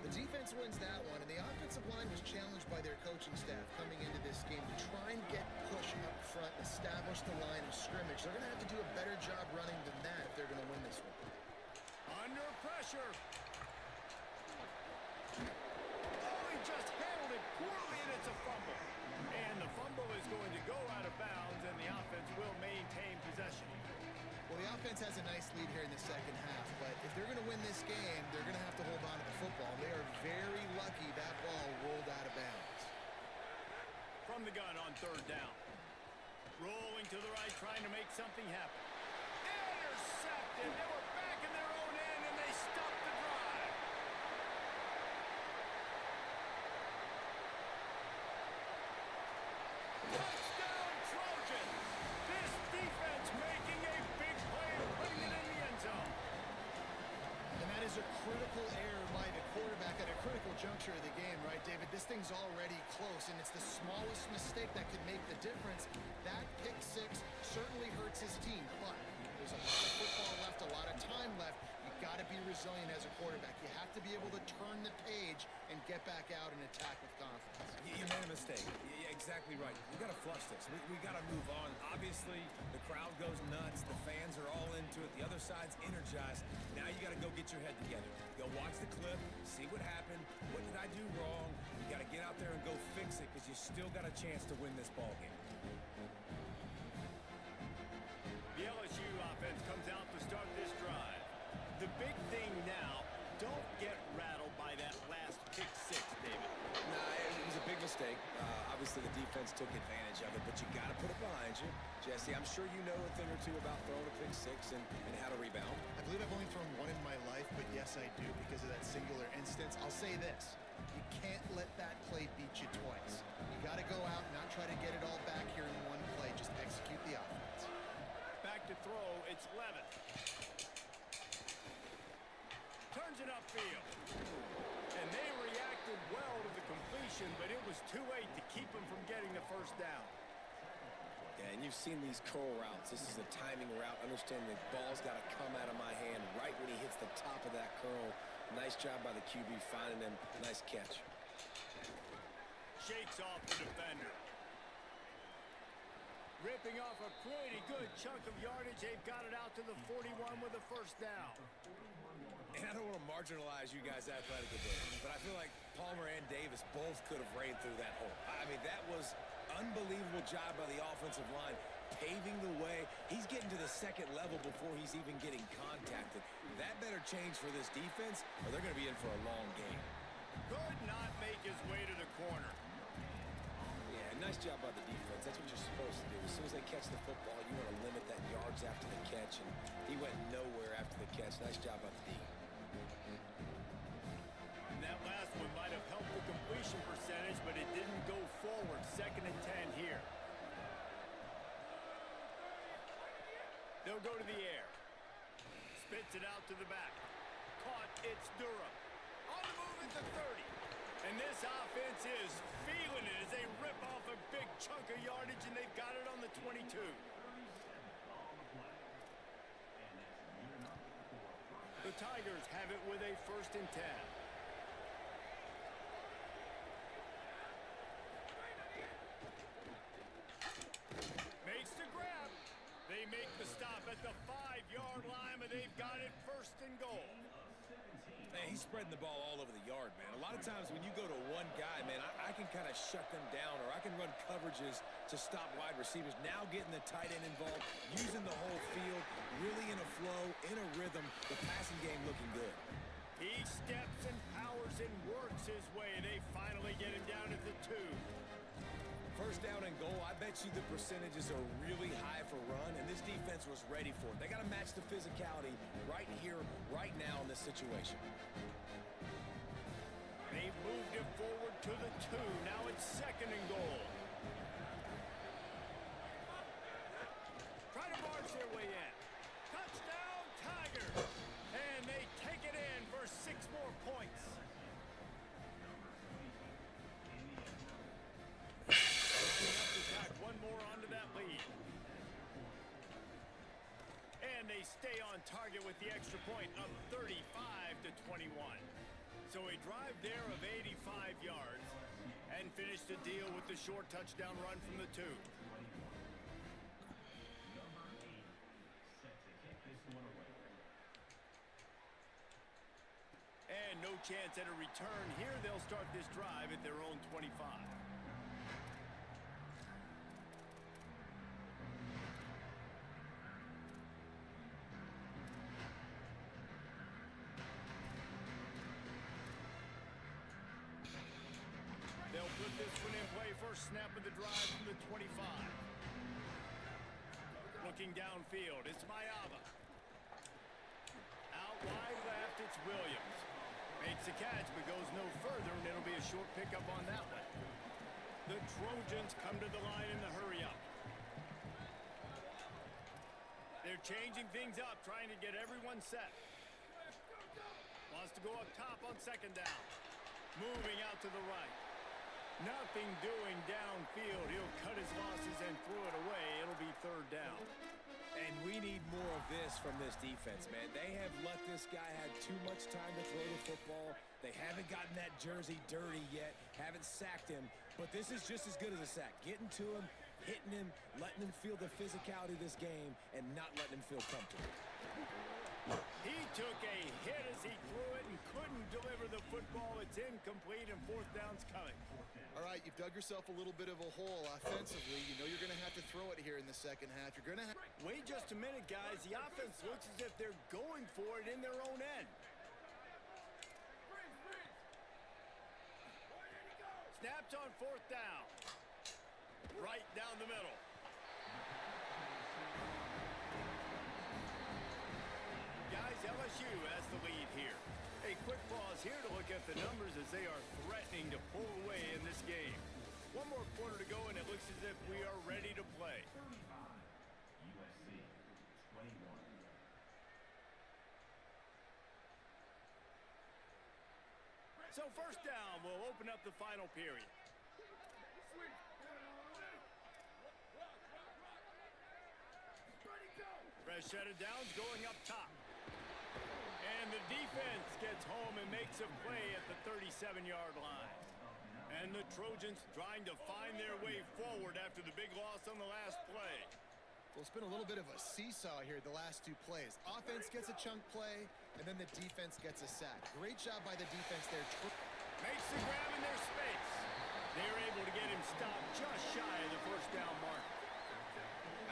The defense wins that one, and the offensive line was challenged by their coaching staff coming into this game to try and get push up front, establish the line of scrimmage. They're going to have to do a better job running than that if they're going to win this one. Under pressure. Oh, he just handled it poorly, and it's a fumble. And the fumble is going to go out of bounds, and the offense will maintain possession. Well, the offense has a nice lead here in the second half, but if they're going to win this game, they're going to have to hold on to the football. They are very lucky that ball rolled out of bounds. From the gun on third down. Rolling to the right, trying to make something happen. Intercepted. They were back in their own end, and they stopped the drive. Touchdown, Trojans! This defense making a big play and putting it in the end zone. And that is a critical error by the quarterback at a critical juncture of the game, right, David? This thing's already close, and it's the smallest mistake that could make the difference. That pick six certainly hurts his team, but there's a lot of football left, a lot of time left. You've got to be resilient as a quarterback. You have to be able to turn the page and get back out and attack with confidence. You made a mistake. Yeah, exactly right. We got to flush this. We got to move on. Obviously, the crowd goes nuts. The fans are all into it. The other side's energized. Now you got to go get your head together. Go watch the clip, see what happened. What did I do wrong? You got to get out there and go fix it because you still got a chance to win this ball game. The LSU offense comes out to start this drive. The big thing now, don't get rattled by that last pick six, David. Nah, it was a big mistake. Obviously, the defense took advantage of it, but you got to put it behind you. Jesse, I'm sure you know a thing or two about throwing a pick six and how to rebound. I believe I've only thrown one in my life, but yes, I do because of that singular instance. I'll say this. You can't let that play beat you twice. You got to go out and not try to get it all back here in one play. Just execute the offense. Back to throw, it's Levin. Turns it upfield. And they reacted well to the completion, but it was too late to keep them from getting the first down. Yeah, and you've seen these curl routes. This is a timing route. Understand the ball's got to come out of my hand right when he hits the top of that curl. Nice job by the QB finding him. Nice catch. Shakes off the defender. Ripping off a pretty good chunk of yardage. They've got it out to the 41 with a first down. And I don't want to marginalize you guys' athletic ability, but I feel like Palmer and Davis both could have ran through that hole. I mean, that was unbelievable job by the offensive line, paving the way. He's getting to the second level before he's even getting contacted. That better change for this defense, or they're going to be in for a long game. Could not make his way to the corner. Yeah, nice job by the defense. That's what you're supposed to do. As soon as they catch the football, you want to limit that yards after the catch, and he went nowhere after the catch. Nice job by the D. And that last one might have helped the completion percentage, but it didn't go forward. 2nd and 10 here. They'll go to the air. Spits it out to the back. Caught, it's Durham. On the move at the 30. And this offense is feeling it as they rip off a big chunk of yardage, and they've got it on the 22. The Tigers have it with a 1st and 10. Makes the grab. They make the stop at the 5-yard line, but they've got it 1st and goal. Man, he's spreading the ball all over the yard, man. A lot of times when you go to one guy, man, I can kind of shut them down, or I can run coverages to stop wide receivers. Now getting the tight end involved, using the whole field, really in a flow, in a rhythm. The passing game looking good. He steps and powers and works his way. They finally get him down at the 2. 1st down and goal, I bet you the percentages are really high for run, and this defense was ready for it. They got to match the physicality right here, right now in this situation. They've moved it forward to the 2. Now it's 2nd and goal. Try to barge their way in. Touchdown, Tigers! And they take it in for 6 more points. One more onto that lead. And they stay on target with the extra point, up 35-21. So a drive there of 85 yards and finish the deal with the short touchdown run from the 2. And no chance at a return here. They'll start this drive at their own 25. They'll put this one in play. First snap of the drive from the 25. Looking downfield, it's Mayava. Out wide left, it's Williams. Makes the catch, but goes no further, and it'll be a short pickup on that one. The Trojans come to the line in the hurry-up. They're changing things up, trying to get everyone set. Wants to go up top on 2nd down. Moving out to the right. Nothing doing downfield. He'll cut his losses and throw it away. It'll be 3rd down. And we need more of this from this defense, man. They have let this guy have too much time to throw the football. They haven't gotten that jersey dirty yet, haven't sacked him. But this is just as good as a sack. Getting to him, hitting him, letting him feel the physicality of this game, and not letting him feel comfortable. He took a hit as he threw it and couldn't deliver the football. It's incomplete, and 4th down's coming. All right, you've dug yourself a little bit of a hole offensively. You know you're going to have to throw it here in the 2nd half. You're going to have... Wait just a minute, guys. The offense looks as if they're going for it in their own end. Snaps on 4th down. Right down the middle. Guys, LSU has the lead here. A quick pause here to look at the numbers as they are threatening to pull away in this game. One more quarter to go, and it looks as if we are ready to play. So 1st down will open up the final period. Fresh set of downs going up top. And the defense gets home and makes a play at the 37-yard line. And the Trojans trying to find their way forward after the big loss on the last play. Well, it's been a little bit of a seesaw here the last two plays. Offense gets a chunk play, and then the defense gets a sack. Great job by the defense there. Makes the grab in their space. They're able to get him stopped just shy of the first down mark.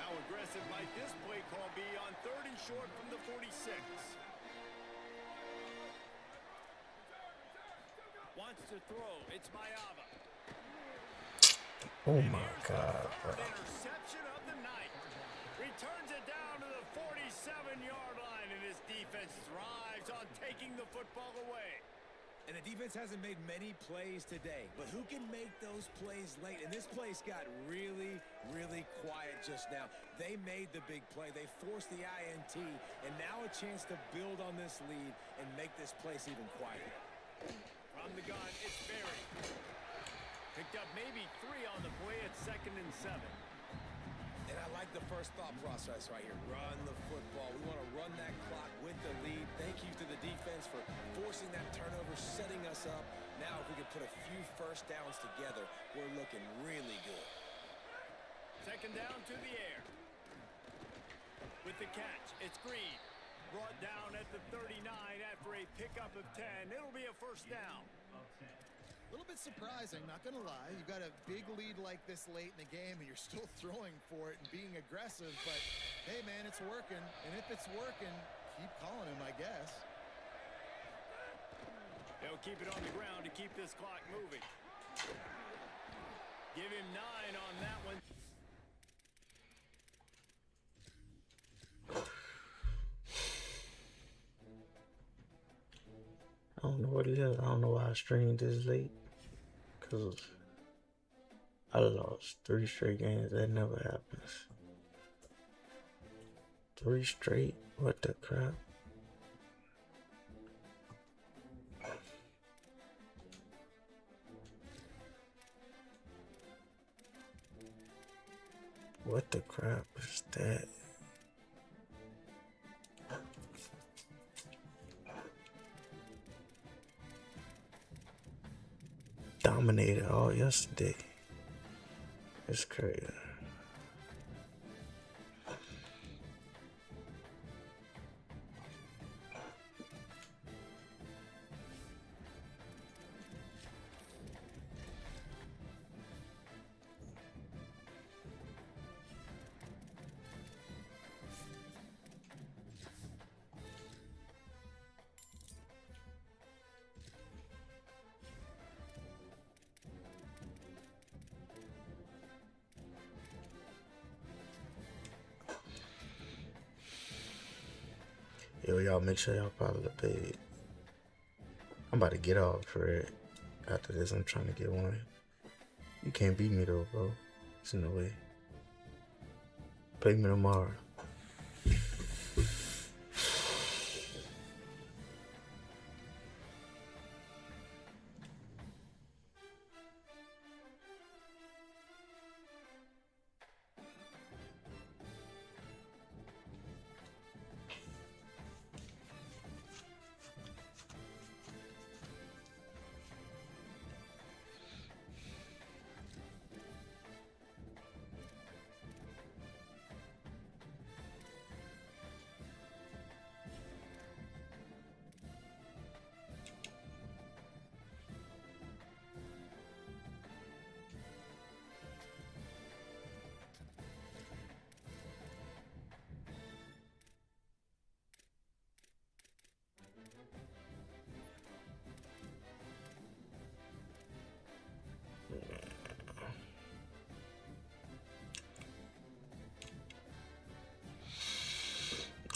How aggressive might this play call be on 3rd and short from the 46? Wants to throw. It's Mayava. Oh my God, bro. Interception of the night. Returns it down to the 47-yard line, and his defense thrives on taking the football away. And the defense hasn't made many plays today, but who can make those plays late? And this place got really, really quiet just now. They made the big play. They forced the INT, and now a chance to build on this lead and make this place even quieter. From the gun, it's Berry. Picked up maybe 3 on the play at 2nd and 7. And I like the first thought process right here. Run the football. We want to run that clock with the lead. Thank you to the defense for forcing that turnover, setting us up. Now if we can put a few first downs together, we're looking really good. 2nd down to the air. With the catch, it's Green. Brought down at the 39 after a pickup of 10. It'll be a first down. A little bit surprising, not going to lie. You've got a big lead like this late in the game, and you're still throwing for it and being aggressive. But, hey, man, it's working. And if it's working, keep calling him, I guess. They'll keep it on the ground to keep this clock moving. Give him 9 on that one. I don't know what it is. I don't know why I streamed this late. Because I lost 3 straight games. That never happens. 3 straight? What the crap? What the crap is that? Dominated all yesterday. It's crazy. Yo, y'all make sure y'all follow the page. I'm about to get off for it. After this, I'm trying to get one. You can't beat me though, bro. There's no way. Play me tomorrow.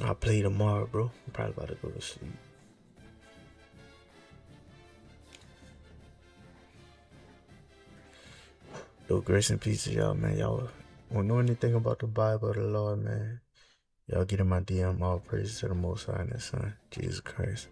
I'll play tomorrow, bro. I'm probably about to go to sleep. Yo, grace and peace to y'all, man. Y'all want to know anything about the Bible of the Lord, man? Y'all get in my DM. All praise to the Most High and His Son, Jesus Christ.